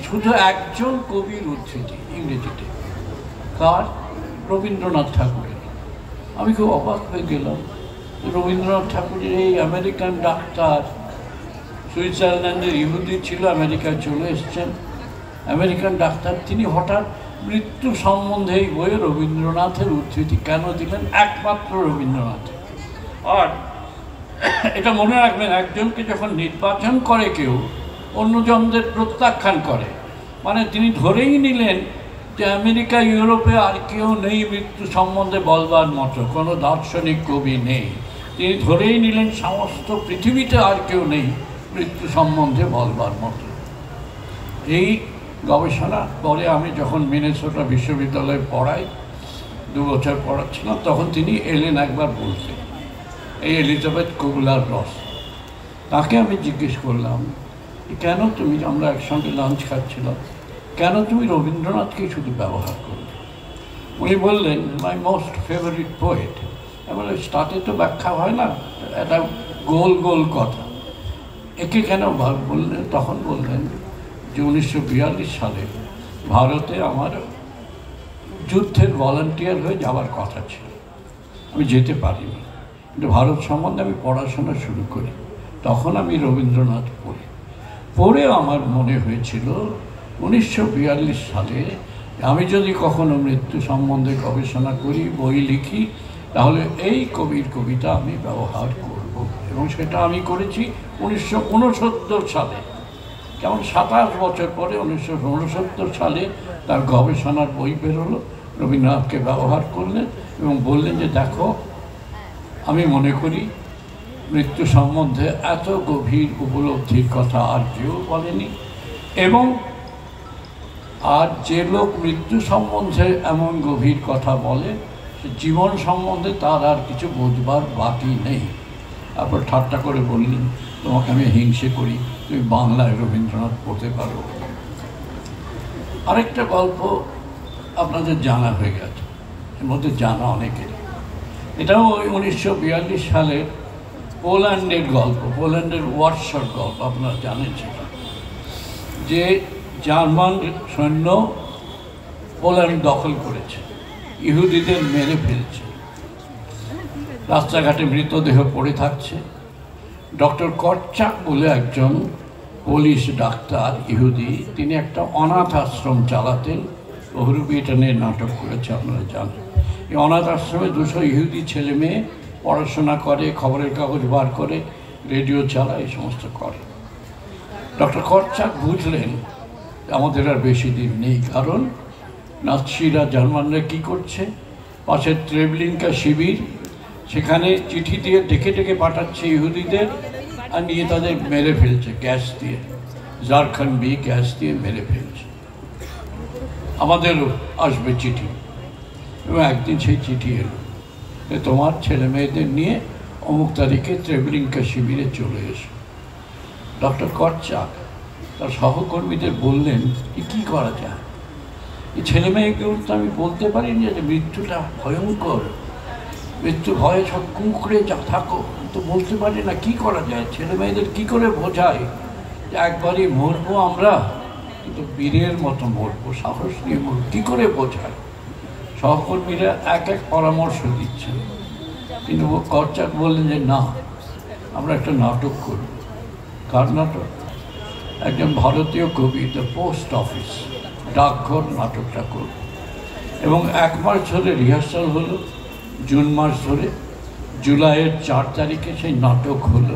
শুধু একজন কবির উদ্ধৃতি ইংরেজিতে, কার? রবীন্দ্রনাথ ঠাকুরের। আমি খুব অবাক হয়ে গেলাম, রবীন্দ্রনাথ ঠাকুরের এই আমেরিকান ডাক্তার, সুইজারল্যান্ডের ইহুদি ছিল, আমেরিকায় চলে এসছেন, আমেরিকান ডাক্তার, তিনি হঠাৎ মৃত্যু সম্বন্ধে এই বইয়ে রবীন্দ্রনাথের উদ্ধৃতি কেন দিলেন? একমাত্র রবীন্দ্রনাথের। আর এটা মনে রাখবেন, একজনকে যখন নির্বাচন করে কেউ, অন্যজনদের প্রত্যাখ্যান করে, মানে তিনি ধরেই নিলেন যে আমেরিকা, ইউরোপে আর কেউ নেই মৃত্যু সম্বন্ধে বলবার মতো, কোনো দার্শনিক কবি নেই। তিনি ধরেই নিলেন সমস্ত পৃথিবীতে আর কেউ নেই মৃত্যু সম্বন্ধে বলবার মতো। এই গবেষণা পরে আমি যখন মিনেসোটা বিশ্ববিদ্যালয়ে পড়াই, 2 বছর পড়াচ্ছিলাম, তখন তিনি এলেন একবার বলতে, এই এলিজাবেথ কুবলার রস। তাকে আমি জিজ্ঞেস করলাম, কেন তুমি, আমরা একসঙ্গে লাঞ্চ খাচ্ছিলাম, কেন তুমি রবীন্দ্রনাথকে শুধু ব্যবহার করবে? উনি বললেন, মাই মোস্ট ফেভারিট পোয়েট। এবার স্টার্টে তো ব্যাখ্যা হয় না, একটা গোল গোল কথা। একে কেন বললেন? তখন বললেন যে 1942 সালে ভারতে আমার যুদ্ধের ভলান্টিয়ার হয়ে যাওয়ার কথা ছিল, আমি যেতে পারিনি, কিন্তু ভারত সম্বন্ধে আমি পড়াশোনা শুরু করি। তখন আমি রবীন্দ্রনাথ পড়ে আমার মনে হয়েছিল 1942 সালে আমি যদি কখনো মৃত্যু সম্বন্ধে গবেষণা করি, বই লিখি, তাহলে এই কবির কবিতা আমি ব্যবহার করব। এবং সেটা আমি করেছি 1969 সালে। যেমন 27 বছর পরে 1969 সালে তার গবেষণার বই বেরোলো, রবীন্দ্রনাথকে ব্যবহার করলেন এবং বললেন যে দেখো, আমি মনে করি মৃত্যু সম্বন্ধে এত গভীর উপলব্ধির কথা আর কেউ বলেনি, এবং আর যে লোক মৃত্যু সম্বন্ধে এমন গভীর কথা বলে সে জীবন সম্বন্ধে তার আর কিছু বোঝবার বাকি নেই। তারপর ঠাট্টা করে বললেন, তোমাকে আমি হিংসে করি, তুমি বাংলায় রবীন্দ্রনাথ পড়তে পারো। আরেকটা গল্প আপনাদের জানা হয়ে গেছে, এর মধ্যে জানা অনেকের। এটাও ওই 1942 সালের পোল্যান্ডের গল্প, পোল্যান্ডের ওয়ারশর গল্প। আপনারা জানেন সেটা, যে জার্মান সৈন্য পোল্যান্ড দখল করেছে, ইহুদিদের মেরে ফেলছে, রাস্তাঘাটে মৃতদেহ পড়ে থাকছে। ডক্টর কটচাক বলে একজন পোলিশ ডাক্তার ইহুদি, তিনি একটা অনাথ আশ্রম চালাতেন। বহুরূপী এটা নিয়ে নাটক করেছে, আপনারা জানেন। এই অনাথ আশ্রমে 200 ইহুদি ছেলে মেয়ে পড়াশোনা করে, খবরের কাগজ বার করে, রেডিও চালায়, এই সমস্ত করে। ডক্টর কটচাক বুঝলেন আমাদের আর বেশি দিন নেই, কারণ নাৎসিরা, জার্মানরা কী করছে, পাশের ট্রেবলিঙ্কা শিবির, সেখানে চিঠি দিয়ে ডেকে ডেকে পাঠাচ্ছে ইহুদিদের, আর নিয়ে তাদের মেরে ফেলছে গ্যাস দিয়ে, জারখান্ডি গ্যাস দিয়ে মেরে ফেলছে। আমাদেরও আসবে চিঠি, এবং একদিন সেই চিঠি এলো যে তোমার ছেলে মেয়েদের নিয়ে অমুক তারিখে ট্রেবলিঙ্কা শিবিরে চলে এসো। ডক্টর কটচাক তার সহকর্মীদের বললেন, কী করা যায়? এই ছেলে মেয়েগুলো তো আমি বলতে পারিনি যে মৃত্যুটা ভয়ঙ্কর, মৃত্যু ভয়ে সব কুঁকড়ে যা থাকো, তো বলতে পারি না, কি করা যায়? ছেলে মেয়েদের কী করে বোঝায় যে একবারই মরবো আমরা, কিন্তু বীরের মতো মরবো, সাহস নিয়ে মরবো, কী করে বোঝায়? সহকর্মীরা এক এক পরামর্শ দিচ্ছেন, কিন্তু কটচাক বললেন যে না, আমরা একটা নাটক করব। কার নাটক? একজন ভারতীয় কবি, দ্য পোস্ট অফিস, ডাকঘর নাটকটা করব। এবং 1 মাস ধরে রিহার্সাল হলো, জুন মাস ধরে, জুলাইয়ের 4 তারিখে সেই নাটক হলো।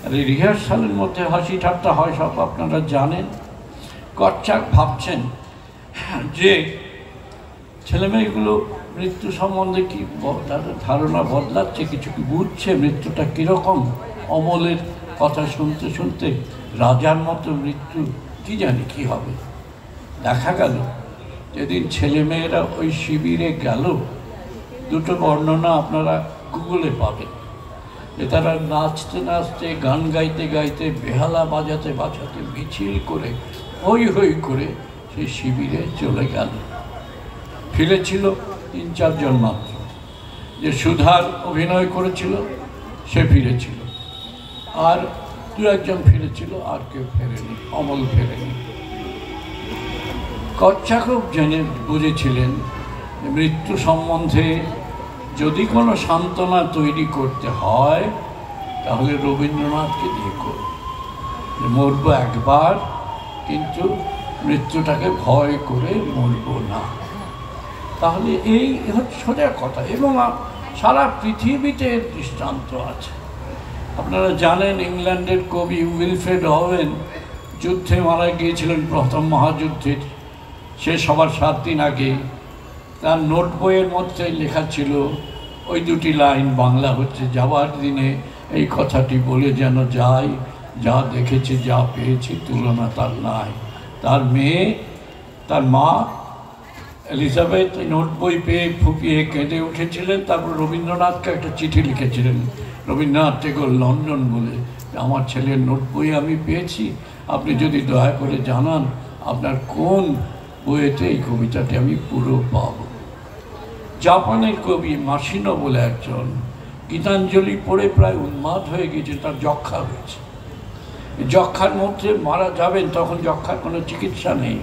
আর এই রিহার্সালের মধ্যে হাসি ঠাট্টা হয়, সব আপনারা জানেন। কটচাক ভাবছেন যে ছেলেমেয়েগুলো মৃত্যু সম্বন্ধে কি তাদের ধারণা বদলাচ্ছে, কিছু কি বুঝছে, মৃত্যুটা কীরকম, অমলের কথা শুনতে শুনতে রাজার মতো মৃত্যু, কি জানি কি হবে। দেখা গেল যেদিন ছেলেমেয়েরা ওই শিবিরে গেল, 2টো বর্ণনা আপনারা গুগলে পাবেন, যে তারা নাচতে নাচতে, গান গাইতে গাইতে, বেহালা বাজাতে বাজাতে, মিছিল করে, হই হই করে সেই শিবিরে চলে গেল। ফিরেছিল 3-4 জন মাত্র। যে সুধার অভিনয় করেছিল সে ফিরেছিল, আর 2-1 জন ফিরেছিল, আর কেউ ফেরেনি, অমল ফেরেনি। কটচাকও জেনে বুঝেছিলেন মৃত্যু সম্বন্ধে যদি কোনো সান্ত্বনা তৈরি করতে হয় তাহলে রবীন্দ্রনাথকে দিয়ে করব। মরব একবার, কিন্তু মৃত্যুটাকে ভয় করে মরব না। তাহলে এই হচ্ছে সোজা কথা, এবং সারা পৃথিবীতে এর দৃষ্টান্ত আছে। আপনারা জানেন ইংল্যান্ডের কবি উইলফ্রেড ওয়েন যুদ্ধে মারা গিয়েছিলেন, প্রথম মহাযুদ্ধের শেষ হবার 7 দিন আগে। তার নোট বইয়ের মধ্যে লেখা ছিল ওই 2টি লাইন, বাংলা হচ্ছে, যাবার দিনে এই কথাটি বলে যেন যাই, যা দেখেছি যা পেয়েছি তুলনা তার নাই। তার মেয়ে, তার মা এলিজাবেথ নোট বই পেয়ে ফুপিয়ে কেঁদে উঠেছিলেন। তারপর রবীন্দ্রনাথকে একটা চিঠি লিখেছিলেন, রবীন্দ্রনাথ টেগোর, লন্ডন, বলে আমার ছেলের নোট বই আমি পেয়েছি, আপনি যদি দয়া করে জানান আপনার কোন বইয়েতে এই কবিতাটি আমি পুরো পাব। জাপানের কবি মাসিনো বলে একজন, গীতাঞ্জলি পড়ে প্রায় উন্মাদ হয়ে গিয়েছে, তার যক্ষা হয়েছে। যক্ষার মধ্যে মারা যাবেন, তখন যক্ষার কোনো চিকিৎসা নেই।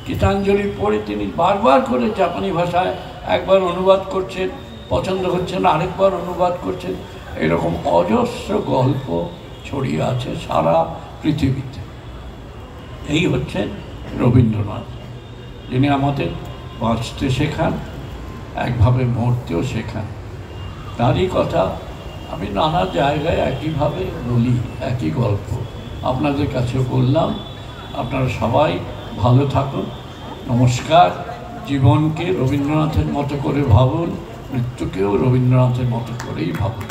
গীতাঞ্জলি পড়ে তিনি বারবার করে জাপানি ভাষায় একবার অনুবাদ করছেন, পছন্দ হচ্ছে না, আরেকবার অনুবাদ করছেন। এরকম অজস্র গল্প ছড়িয়ে আছে সারা পৃথিবীতে। এই হচ্ছেন রবীন্দ্রনাথ, যিনি আমাদের বাঁচতে শেখান, একভাবে মরতেও শেখান। তারই কথা আমি নানা জায়গায় একইভাবে বলি, একই গল্প আপনাদের কাছে বললাম। আপনারা সবাই ভালো থাকুন, নমস্কার। জীবনকে রবীন্দ্রনাথের মতো করে ভাবুন, মৃত্যুকেও রবীন্দ্রনাথের মতো করেই ভাবুন।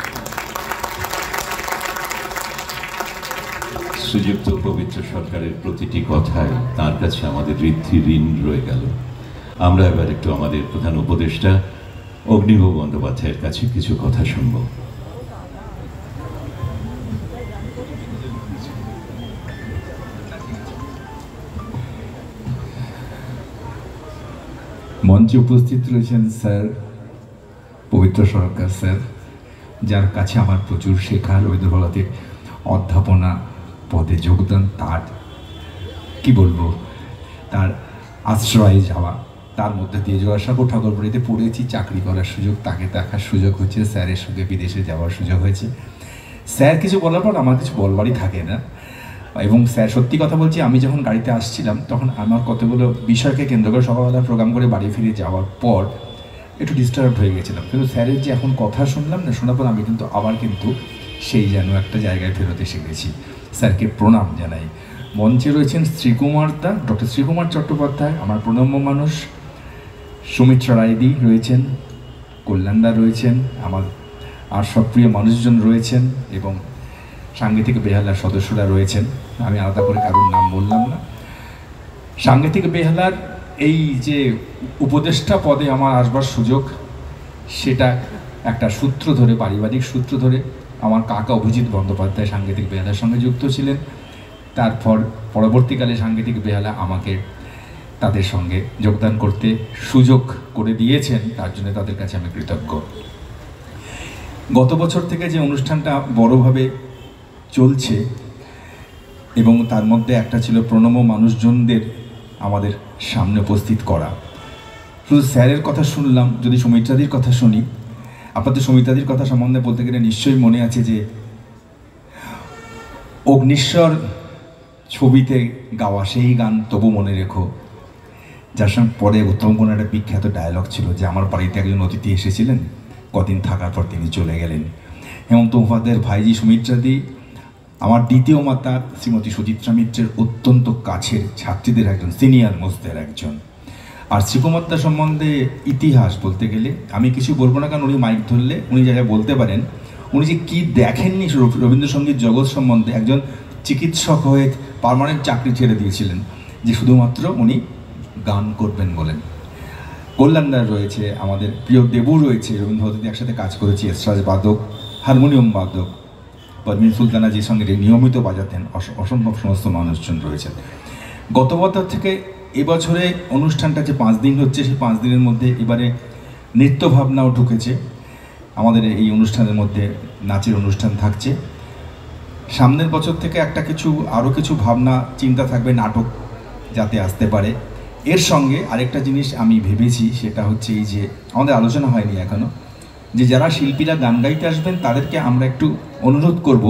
শ্রীযুক্ত পবিত্র সরকারের প্রতিটি কথায় তার কাছে আমাদের ঋণ রয়ে গেল। আমরা এবার একটু আমাদের প্রধান উপদেষ্টা অগ্নিভূ বন্দ্যোপাধ্যায়ের কাছে কিছু কথা শুনব। মঞ্চে উপস্থিত রয়েছেন স্যার পবিত্র সরকার স্যার, যার কাছে আমার প্রচুর শেখা। রবীন্দ্রভারতীতে অধ্যাপনা পদে যোগদান, তার কি বলবো, তার আশ্রয়ে যাওয়া, তার মধ্যে দিয়ে জোড়াসাঁকো ঠাকুরবাড়িতে পড়েছি, চাকরি করার সুযোগ, তাকে দেখার সুযোগ হয়েছে, স্যারের সঙ্গে বিদেশে যাওয়ার সুযোগ হয়েছে। স্যার কিছু বলার পর আমার কিছু বলবারই থাকে না। এবং স্যার সত্যি কথা বলছি, আমি যখন গাড়িতে আসছিলাম তখন আমার কতগুলো বিষয়কে কেন্দ্র করে সকালবেলা প্রোগ্রাম করে বাড়ি ফিরে যাওয়ার পর একটু ডিস্টার্ব হয়ে গেছিলাম। কিন্তু স্যারের যে এখন কথা শুনলাম না, শোনার পর আমি কিন্তু আবার কিন্তু সেই যেন একটা জায়গায় ফেরত এসে গেছি। স্যারকে প্রণাম জানাই। মঞ্চে রয়েছেন শ্রীকুমার দা, ডক্টর শ্রীকুমার চট্টোপাধ্যায়, আমার প্রণম্য মানুষ। সুমিত্রা রায়দি রয়েছেন, কল্যাণদা রয়েছেন, আমার আর সব প্রিয় মানুষজন রয়েছেন, এবং সাংগীতিক বেহালার সদস্যরা রয়েছেন। আমি আলাদা করে কারোর নাম বললাম না। সাংগীতিক বেহালার এই যে উপদেষ্টা পদে আমার আসবার সুযোগ, সেটা একটা সূত্র ধরে, পারিবারিক সূত্র ধরে আমার কাকা অভিজিৎ বন্দ্যোপাধ্যায় সাংগীতিক বেহালার সঙ্গে যুক্ত ছিলেন। তারপর পরবর্তীকালে সাংগীতিক বেহালা আমাকে তাদের সঙ্গে যোগদান করতে সুযোগ করে দিয়েছেন, তার জন্য তাদের কাছে আমি কৃতজ্ঞ। গত বছর থেকে যে অনুষ্ঠানটা বড়ভাবে চলছে, এবং তার মধ্যে একটা ছিল প্রণম্য মানুষজনদের আমাদের সামনে উপস্থিত করা। শুধু স্যারের কথা শুনলাম, যদি সুমিত্রাদির কথা শুনি, আপনাদের সুমিত্রাদির কথা সম্বন্ধে বলতে গেলে নিশ্চয়ই মনে আছে যে অগ্নিশ্বর ছবিতে গাওয়া সেই গান তবু মনে রেখো, যার সঙ্গে পরে উত্তম কোনো একটা বিখ্যাত ডায়লগ ছিল যে আমার বাড়িতে একজন অতিথি এসেছিলেন, কদিন থাকার পর তিনি চলে গেলেন। হেমন্ত মুখোপাধ্যায়ের ভাইজি সুমিত্রাদি আমার দ্বিতীয় মাতা শ্রীমতী সুচিত্রা মিত্রের অত্যন্ত কাছের ছাত্রীদের একজন, সিনিয়র মোস্টদের একজন। আর শ্রীকুমারদা সম্বন্ধে ইতিহাস বলতে গেলে আমি কিছু বলবো না, কারণ উনি মাইক ধরলে উনি যা যা বলতে পারেন, উনি যে কী দেখেননি রবীন্দ্রসঙ্গীত জগৎ সম্বন্ধে, একজন চিকিৎসক হয়ে পার্মানেন্ট চাকরি ছেড়ে দিয়েছিলেন যে শুধুমাত্র উনি গান করবেন বলেন। কল্যাণদার রয়েছে, আমাদের প্রিয় দেবু রয়েছে, রবীন্দ্রভারতীতে একসাথে কাজ করেছি, এসরাজ বাদক, হারমোনিয়াম বাদক, পদ্মিনী সুলতানা যে সঙ্গে নিয়মিত বাজাতেন, অসম্ভব সমস্ত মানুষজন রয়েছেন। গত বছর থেকে এবছরে অনুষ্ঠানটা যে 5 দিন হচ্ছে, সেই 5 দিনের মধ্যে এবারে নৃত্য ভাবনাও ঢুকেছে। আমাদের এই অনুষ্ঠানের মধ্যে নাচের অনুষ্ঠান থাকছে। সামনের বছর থেকে একটা কিছু আরও কিছু ভাবনা চিন্তা থাকবে, নাটক যাতে আসতে পারে। এর সঙ্গে আরেকটা জিনিস আমি ভেবেছি, সেটা হচ্ছে এই যে আমাদের আলোচনা হয়নি এখনও, যে যারা শিল্পীরা গান গাইতে আসবেন তাদেরকে আমরা একটু অনুরোধ করব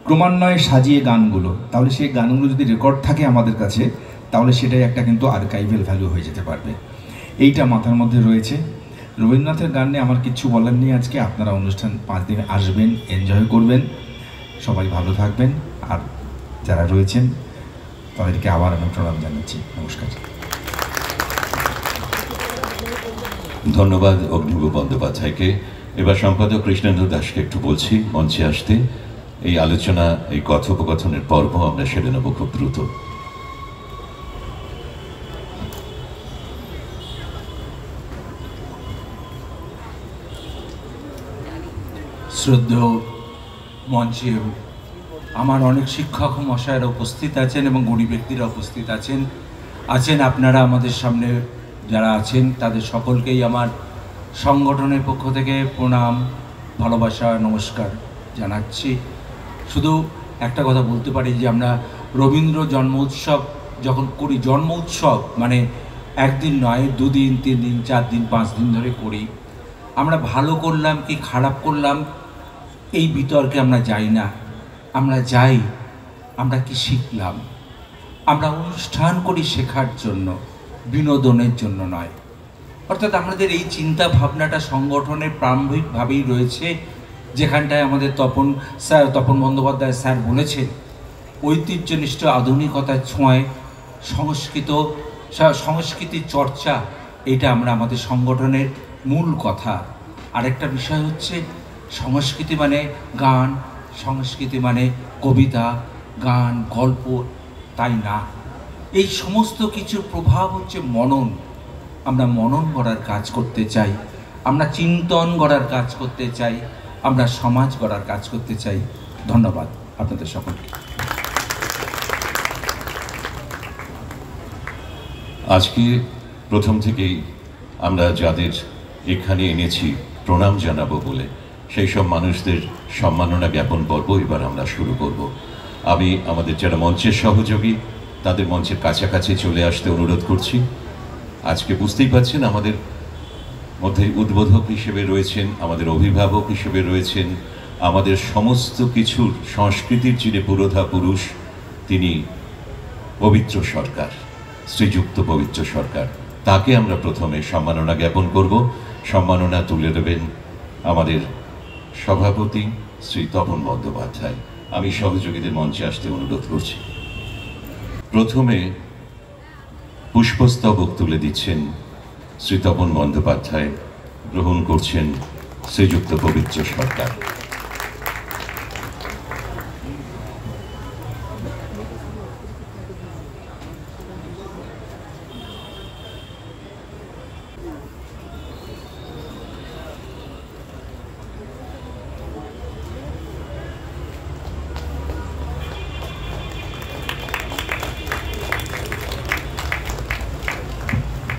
ক্রমান্বয়ে সাজিয়ে গানগুলো, তাহলে সেই গানগুলো যদি রেকর্ড থাকে আমাদের কাছে, তাহলে সেটাই একটা কিন্তু আর্কাইভাল ভ্যালু হয়ে যেতে পারবে। এইটা মাথার মধ্যে রয়েছে। রবীন্দ্রনাথের গান নিয়ে আমার কিচ্ছু বলার নেই আজকে। আপনারা অনুষ্ঠান 5 দিন আসবেন, এনজয় করবেন, সবাই ভালো থাকবেন। আর যারা রয়েছেন তাদেরকে আবার আমি প্রণাম জানাচ্ছি। নমস্কার। ধন্যবাদ অগ্নিভূ বন্দ্যোপাধ্যায়কে। এবার সম্পাদক কৃষ্ণেন্দু দাসকে একটু বলছি মঞ্চে আসতে। এই আলোচনা, এই কথোপকথনের পর্ব আমরা সেরে নেব খুব দ্রুত। শ্রদ্ধেয় মঞ্চে আমার অনেক শিক্ষক মশাইরা উপস্থিত আছেন এবং গুণী ব্যক্তিরা উপস্থিত আছেন আপনারা আমাদের সামনে যারা আছেন, তাদের সকলকেই আমার সংগঠনের পক্ষ থেকে প্রণাম, ভালোবাসা, নমস্কার জানাচ্ছি। শুধু একটা কথা বলতে পারি যে আমরা রবীন্দ্র জন্ম উৎসব যখন করি, জন্ম উৎসব মানে একদিন নয়, 2 দিন, 3 দিন, 4 দিন, 5 দিন ধরে করি। আমরা ভালো করলাম কি খারাপ করলাম এই বিতর্কে আমরা যাই না। আমরা যাই আমরা কি শিখলাম। আমরা অনুষ্ঠান করি শেখার জন্য, বিনোদনের জন্য নয়। অর্থাৎ আমাদের এই চিন্তা ভাবনাটা সংগঠনের প্রারম্ভিকভাবেই রয়েছে, যেখানটায় আমাদের তপন বন্দ্যোপাধ্যায় স্যার বলেছেন ঐতিহ্যনিষ্ঠ আধুনিকতার ছোঁয়ায় সংস্কৃতির চর্চা, এটা আমরা আমাদের সংগঠনের মূল কথা। আরেকটা বিষয় হচ্ছে সংস্কৃতি মানে গান, সংস্কৃতি মানে কবিতা, গান, গল্প, তাই না। এই সমস্ত কিছুর প্রভাব হচ্ছে মনন। আমরা মনন গড়ার কাজ করতে চাই, আমরা চিন্তন গড়ার কাজ করতে চাই, আমরা সমাজ গড়ার কাজ করতে চাই। ধন্যবাদ আপনাদের সকলকে। আজকে প্রথম থেকেই আমরা যাদের এখানে এনেছি প্রণাম জানাবো বলে, সেই সব মানুষদের সম্মাননা জ্ঞাপন পর্ব এবার আমরা শুরু করব। আমি আমাদের যারা মঞ্চের সহযোগী তাদের মঞ্চের কাছাকাছি চলে আসতে অনুরোধ করছি। আজকে বুঝতেই পারছেন আমাদের মধ্যে উদ্বোধক হিসেবে রয়েছেন, আমাদের অভিভাবক হিসেবে রয়েছেন, আমাদের সমস্ত কিছুর সংস্কৃতির যিনি পুরোধা পুরুষ, তিনি পবিত্র সরকার, শ্রীযুক্ত পবিত্র সরকার। তাকে আমরা প্রথমে সম্মাননা জ্ঞাপন করব। সম্মাননা তুলে দেবেন আমাদের সভাপতি শ্রী তপন বন্দ্যোপাধ্যায়। আমি সহযোগীদের মঞ্চে আসতে অনুরোধ করছি। প্রথমে পুষ্পস্তবক তুলে দিচ্ছেন শ্রী তপন বন্দ্যোপাধ্যায়, গ্রহণ করছেন শ্রীযুক্ত পবিত্র সরকার।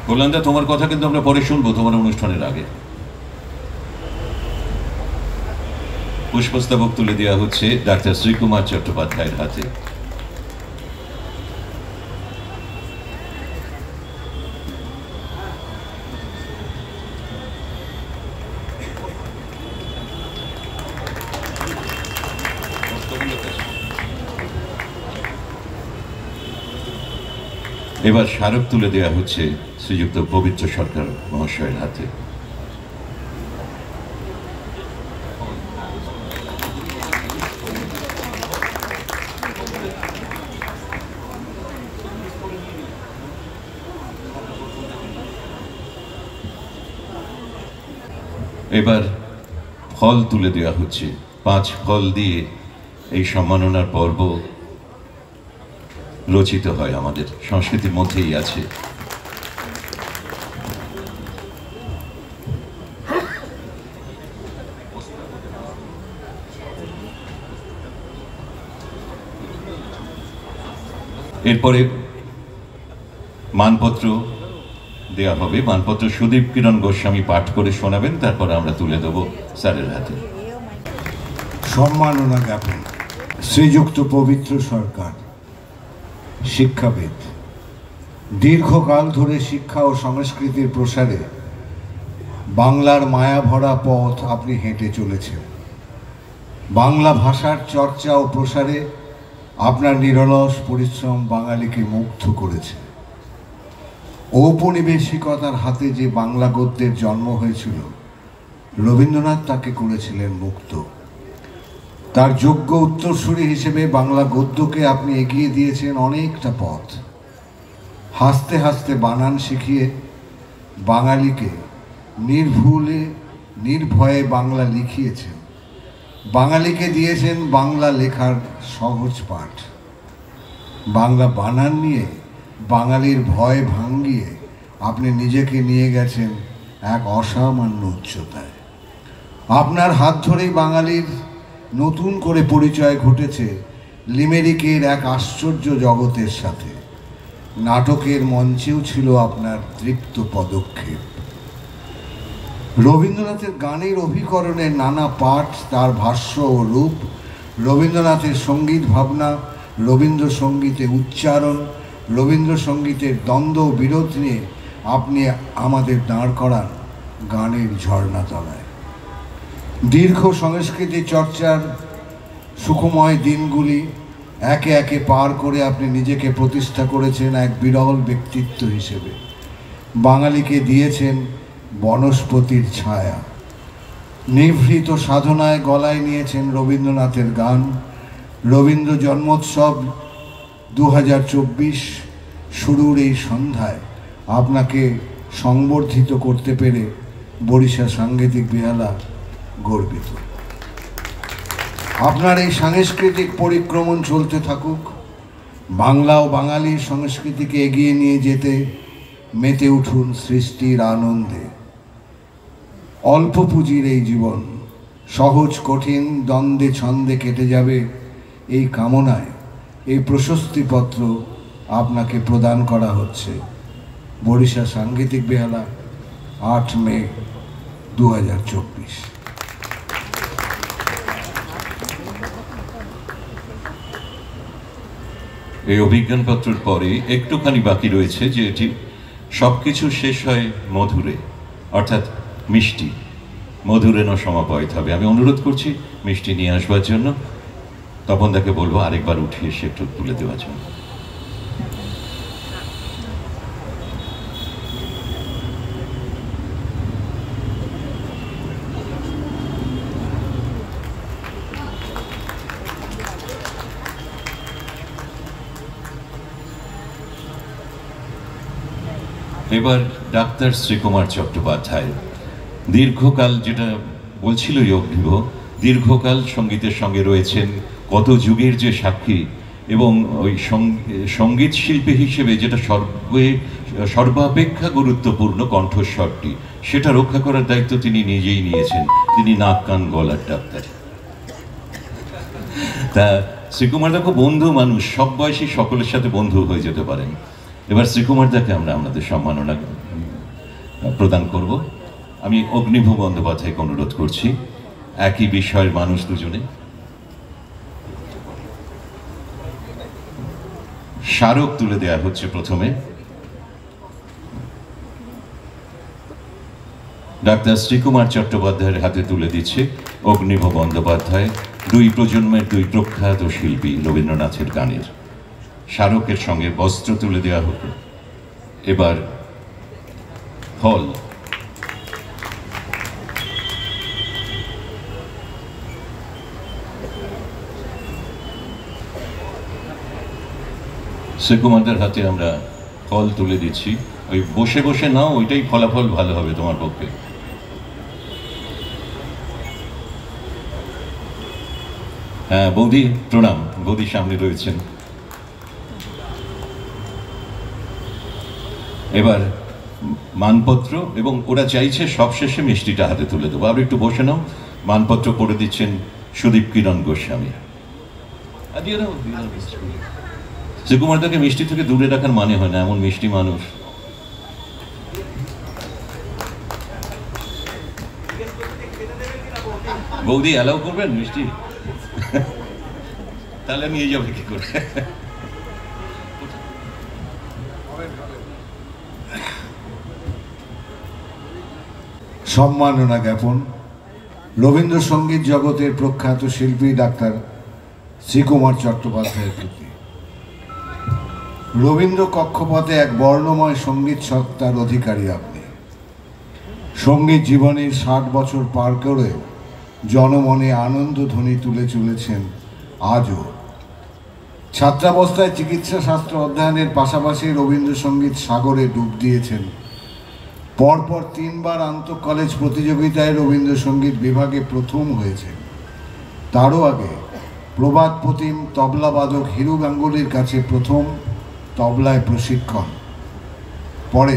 কল্যাণদা, তোমার কথা কিন্তু আমরা পরে শুনবো তোমার অনুষ্ঠানের আগে। পুষ্পস্তবক তুলে দেওয়া হচ্ছে ডাক্তার শ্রীকুমার চট্টোপাধ্যায়ের হাতে। এবার স্মারক তুলে দেওয়া হচ্ছে শ্রীযুক্ত পবিত্র সরকার মহাশয়ের হাতে। এবার ফল তুলে দেওয়া হচ্ছে। 5 ফল দিয়ে এই সম্মাননার পর্ব রচিত হয়, আমাদের সংস্কৃতির মধ্যেই আছে। এরপরে মানপত্র দেওয়া হবে। মানপত্র সুদীপ কিরণ গোস্বামী পাঠ করে শোনাবেন, তারপর আমরা তুলে দেব স্যারের হাতে। সম্মাননা জ্ঞাপন। শ্রীযুক্ত পবিত্র সরকার শিক্ষাবিদ, দীর্ঘকাল ধরে শিক্ষা ও সংস্কৃতির প্রসারে বাংলার মায়া ভরা পথ আপনি হেঁটে চলেছেন। বাংলা ভাষার চর্চা ও প্রসারে আপনার নিরলস পরিশ্রম বাঙালিকে মুগ্ধ করেছে। ঔপনিবেশিকতার হাতে যে বাংলা গদ্যের জন্ম হয়েছিল, রবীন্দ্রনাথ তাকে করেছিলেন মুক্ত। তার যোগ্য উত্তরসূরি হিসেবে বাংলা গদ্যকে আপনি এগিয়ে দিয়েছেন অনেকটা পথ। হাসতে হাসতে বানান শিখিয়ে বাঙালিকে নির্ভুলে নির্ভয়ে বাংলা লিখিয়েছেন। বাঙালিকে দিয়েছেন বাংলা লেখার সহজ পাঠ। বাংলা বানান নিয়ে বাঙালির ভয় ভাঙ্গিয়ে আপনি নিজেকে নিয়ে গেছেন এক অসামান্য উচ্চতায়। আপনার হাত ধরেই বাঙালির নতুন করে পরিচয় ঘটেছে লিমেরিকের এক আশ্চর্য জগতের সাথে। নাটকের মঞ্চেও ছিল আপনার তৃপ্ত পদক্ষেপ। রবীন্দ্রনাথের গানের অভিকরণের নানা পাঠ, তার ভাষ্য ও রূপ, রবীন্দ্রনাথের সঙ্গীত ভাবনা, রবীন্দ্রসঙ্গীতে উচ্চারণ, রবীন্দ্রসঙ্গীতের দ্বন্দ্ব বিরোধ নিয়ে আপনি আমাদের দাঁড় করান গানের ঝর্ণাতলায়। দীর্ঘ সংস্কৃতি চর্চার সুখময় দিনগুলি একে একে পার করে আপনি নিজেকে প্রতিষ্ঠা করেছেন এক বিরল ব্যক্তিত্ব হিসেবে। বাঙালিকে দিয়েছেন বনস্পতির ছায়া। নিভৃত সাধনায় গলায় নিয়েছেন রবীন্দ্রনাথের গান। রবীন্দ্র জন্মোৎসব 2024 শুরুর এই সন্ধ্যায় আপনাকে সংবর্ধিত করতে পেরে বরিশা সাংগীতিক বেহালা গর্বিত। আপনার এই সাংস্কৃতিক পরিক্রমণ চলতে থাকুক। বাংলা ও বাঙালির সংস্কৃতিকে এগিয়ে নিয়ে যেতে মেতে উঠুন সৃষ্টির আনন্দে। অল্প পুঁজির এই জীবন সহজ কঠিন দ্বন্দ্বে ছন্দে কেটে যাবে, এই কামনায় এই প্রশস্তিপত্র আপনাকে প্রদান করা হচ্ছে। বরিশা সাংগীতিক বেহালা, 8 মে 2024। এই অভিজ্ঞানপত্রের পরে একটুখানি বাকি রয়েছে যে এটি সব কিছু শেষ হয় মধুরে, অর্থাৎ মিষ্টি। মধুরে ন সমাপয়িত হবে। আমি অনুরোধ করছি মিষ্টি নিয়ে আসবার জন্য। তপন দাকে বলবো আরেকবার উঠিয়ে সে একটু তুলে দেওয়ার জন্য। এবার ডাক্তার শ্রীকুমার চট্টোপাধ্যায় দীর্ঘকাল, যেটা বলছিল অগ্নিভ, দীর্ঘকাল সঙ্গীতের সঙ্গে রয়েছেন, কত যুগের যে সাক্ষী, এবং ওই সঙ্গীত শিল্পী হিসেবে যেটা সর্বাপেক্ষা গুরুত্বপূর্ণ কণ্ঠস্বরটি, সেটা রক্ষা করার দায়িত্ব তিনি নিজেই নিয়েছেন। তিনি নাক কান গলার ডাক্তার। তা শ্রীকুমার দা খুব বন্ধু মানুষ, সব বয়সী সকলের সাথে বন্ধু হয়ে যেতে পারেন। এবার শ্রীকুমার দাকে আমরা আমাদের সম্মাননা প্রদান করব। আমি অগ্নিভ বন্দ্যোপাধ্যায়কে অনুরোধ করছি, একই বিষয়ের মানুষ দুজনে। স্মারক তুলে দেয়া হচ্ছে প্রথমে। ডাক্তার শ্রীকুমার চট্টোপাধ্যায়ের হাতে তুলে দিচ্ছে অগ্নিভ বন্দ্যোপাধ্যায়, 2 প্রজন্মের 2 প্রখ্যাত শিল্পী রবীন্দ্রনাথের গানের। স্মারকের সঙ্গে বস্ত্র তুলে দেওয়া হতো। এবার হল। শ্রীকুমারদের হাতে আমরা ফল তুলে দিচ্ছি। ওই বসে বসে নাও, ওইটাই ফলাফল ভালো হবে তোমার পক্ষে। হ্যাঁ বৌদি, প্রণাম। বৌদি সামনে রয়েছেন। এবার মানপত্র, এবং ওরা চাইছে সবশেষে মিষ্টিটা হাতে তুলে দেবো। আর একটু বসে নাও। মানপত্র পড়ে দিচ্ছেন সুদীপ কিরণ গোস্বামী। শ্রীকুমার দাকে মিষ্টি থেকে দূরে রাখার মানে হয় না, এমন মিষ্টি মানুষ। বৌদি অ্যালাউ করবেন মিষ্টি? তাহলে নিয়ে যাবে কি করে? সম্মাননা জ্ঞাপন রবীন্দ্রসঙ্গীত জগতের প্রখ্যাত শিল্পী ডাক্তার শ্রীকুমার চট্টোপাধ্যায়ের প্রতি। রবীন্দ্র কক্ষপথে এক বর্ণময় সঙ্গীত সত্তার অধিকারী আপনি। সঙ্গীত জীবনের 60 বছর পার করে জনমনে আনন্দ ধ্বনি তুলে চলেছেন আজও। ছাত্রাবস্থায় চিকিৎসা শাস্ত্র অধ্যয়নের পাশাপাশি রবীন্দ্রসঙ্গীত সাগরে ডুব দিয়েছেন। পরপর 3 বার আন্তঃ কলেজ প্রতিযোগিতায় রবীন্দ্রসঙ্গীত বিভাগে প্রথম হয়েছে। তারও আগে প্রবাদ প্রতিম তবলাবাদক হিরু গাঙ্গুলির কাছে প্রথম তবলায় প্রশিক্ষণ, পরে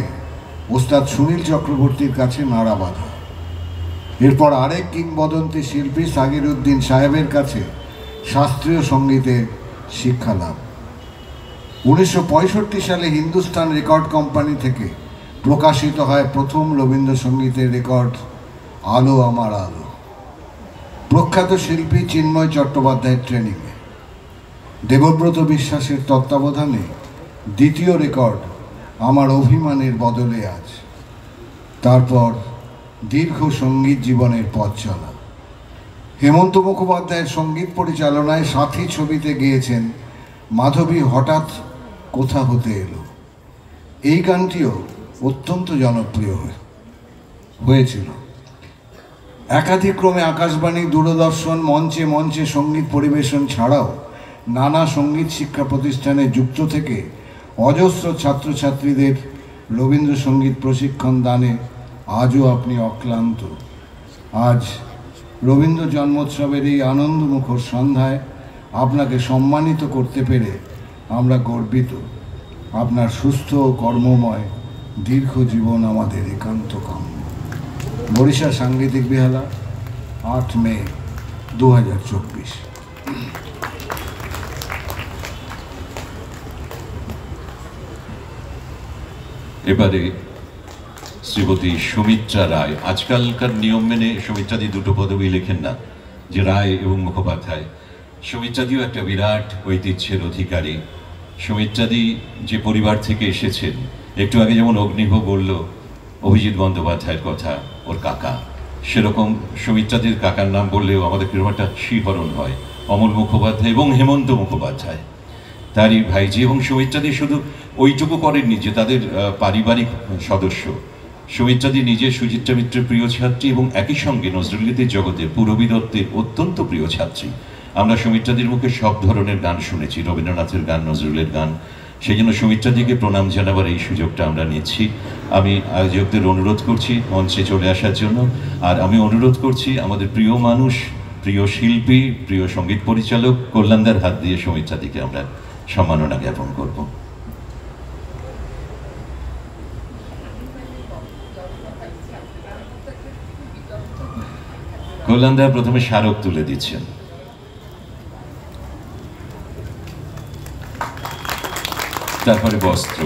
ওস্তাদ সুনীল চক্রবর্তীর কাছে নাড়া বাঁধা। এরপর আরেক কিংবদন্তি শিল্পী সাগির উদ্দিন সাহেবের কাছে শাস্ত্রীয় সঙ্গীতের শিক্ষা লাভ। 1965 সালে হিন্দুস্তান রেকর্ড কোম্পানি থেকে প্রকাশিত হয় প্রথম রবীন্দ্রসঙ্গীতের রেকর্ড আলো আমার আলো। প্রখ্যাত শিল্পী চিন্ময় চট্টোপাধ্যায়ের ট্রেনিংয়ে দেবব্রত বিশ্বাসের তত্ত্বাবধানে দ্বিতীয় রেকর্ড আমার অভিমানের বদলে আজ। তারপর দীর্ঘ সঙ্গীত জীবনের পথ চলা। হেমন্ত মুখোপাধ্যায়ের সঙ্গীত পরিচালনায় সাথী ছবিতে গেয়েছেন মাধবী হঠাৎ কোথা হতে এলো। এই গানটিও অত্যন্ত জনপ্রিয় হয়েছিল। একাধিক্রমে আকাশবাণী, দূরদর্শন, মঞ্চে মঞ্চে সঙ্গীত পরিবেশন ছাড়াও নানা সঙ্গীত শিক্ষা প্রতিষ্ঠানে যুক্ত থেকে অজস্র ছাত্রছাত্রীদের রবীন্দ্রসঙ্গীত প্রশিক্ষণ দানে আজও আপনি অক্লান্ত। আজ রবীন্দ্র জন্মোৎসবের এই আনন্দমুখর সন্ধ্যায় আপনাকে সম্মানিত করতে পেরে আমরা গর্বিত। আপনার সুস্থ ও কর্মময় দীর্ঘ জীবন আমাদের একান্ত কাম্য। বরিশাল সাংগীতিক বেহালা, 8 মে 2024। এবারে শ্রীমতী সুমিত্রা রায়। আজকালকার নিয়ম মেনে সুমিত্রাদি দুটো পদবি লেখেন না, যে রায় এবং মুখোপাধ্যায়। সুমিত্রাদিও একটা বিরাট ঐতিহ্যের অধিকারী। সুমিত্রাদি যে পরিবার থেকে এসেছেন, একটু আগে যেমন অগ্নিভ বলল অভিজিৎ বন্দ্যোপাধ্যায়ের কথা, ওর কাকা, সেরকম সুমিত্রাদির কাকার নাম বললেও আমাদের কিরকম একটা শিহরণ হয়। অমল মুখোপাধ্যায় এবং হেমন্ত মুখোপাধ্যায় তারই ভাইজি। এবং সুমিত্রাদি শুধু ওইটুকু করেননি যে তাদের পারিবারিক সদস্য, সুমিত্রাদি নিজে সুচিত্রা মিত্রের প্রিয় ছাত্রী এবং একই সঙ্গে নজরুলগীতির জগতে পূরবী দত্তের অত্যন্ত প্রিয় ছাত্রী। আমরা সুমিত্রাদির মুখে সব ধরনের গান শুনেছি, রবীন্দ্রনাথের গান, নজরুলের গান। সেই জন্য সুমিত্রাদিকে প্রণাম জানাবার এই সুযোগটা আমরা নিচ্ছি। আমি আয়োজকদের অনুরোধ করছি মঞ্চে চলে আসার জন্য। আর আমি অনুরোধ করছি আমাদের প্রিয় মানুষ, প্রিয় শিল্পী, প্রিয় সঙ্গীত পরিচালক কল্যাণদার হাত দিয়ে সুমিত্রাদিকে আমরা সম্মাননা জ্ঞাপন করব। কল্যাণদা প্রথমে স্মারক তুলে দিচ্ছেন। তারপরে বস্ত্র,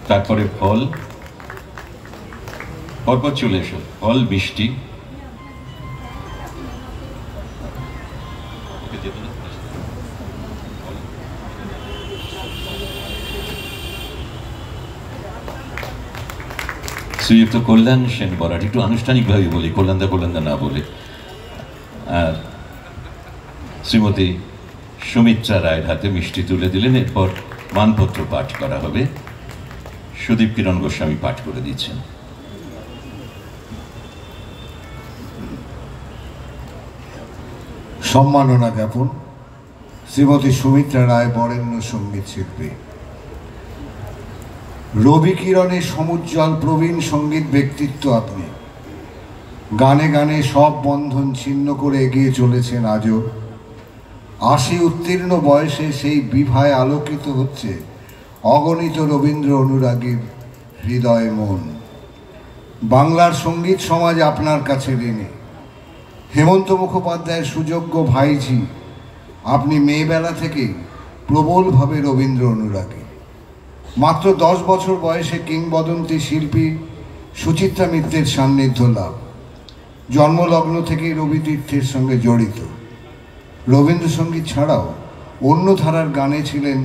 তারপরে ফল, পরপর চলে এসো, ফল, মিষ্টি। শ্রীযুক্ত কল্যাণ সেন বরাট, একটু আনুষ্ঠানিকভাবে বলি, কল্যাণদা না বলে। আর শ্রীমতী সুমিত্রা রায়ের হাতে মিষ্টি তুলে দিলেন। এরপর মানপত্র পাঠ করা হবে। সুদীপ কিরণ গোস্বামী পাঠ করে দিচ্ছেন। সম্মাননা জ্ঞাপন। শ্রীমতী সুমিত্রা রায়, বরেণ্য সঙ্গীত শিল্পী। রবি কিরণে সমুজ্জ্বল প্রবীণ সঙ্গীত ব্যক্তিত্ব আপনি। গানে গানে সব বন্ধন ছিন্ন করে এগিয়ে চলেছেন আজও। 80 উত্তীর্ণ বয়সে সেই বিভায় আলোকিত হচ্ছে অগণিত রবীন্দ্র অনুরাগীর হৃদয় মন। বাংলার সঙ্গীত সমাজ আপনার কাছে ঋণী। হেমন্ত মুখোপাধ্যায়ের সুযোগ্য ভাইঝি আপনি মেয়েবেলা থেকেই প্রবলভাবে রবীন্দ্র অনুরাগী। মাত্র 10 বছর বয়সে কিংবদন্তি শিল্পী সুচিত্রা মিত্রের সান্নিধ্য লাভ। জন্মলগ্ন থেকেই রবি তীর্থের সঙ্গে জড়িত। রবীন্দ্রসঙ্গীত ছাড়াও অন্য ধারার গানে ছিলেন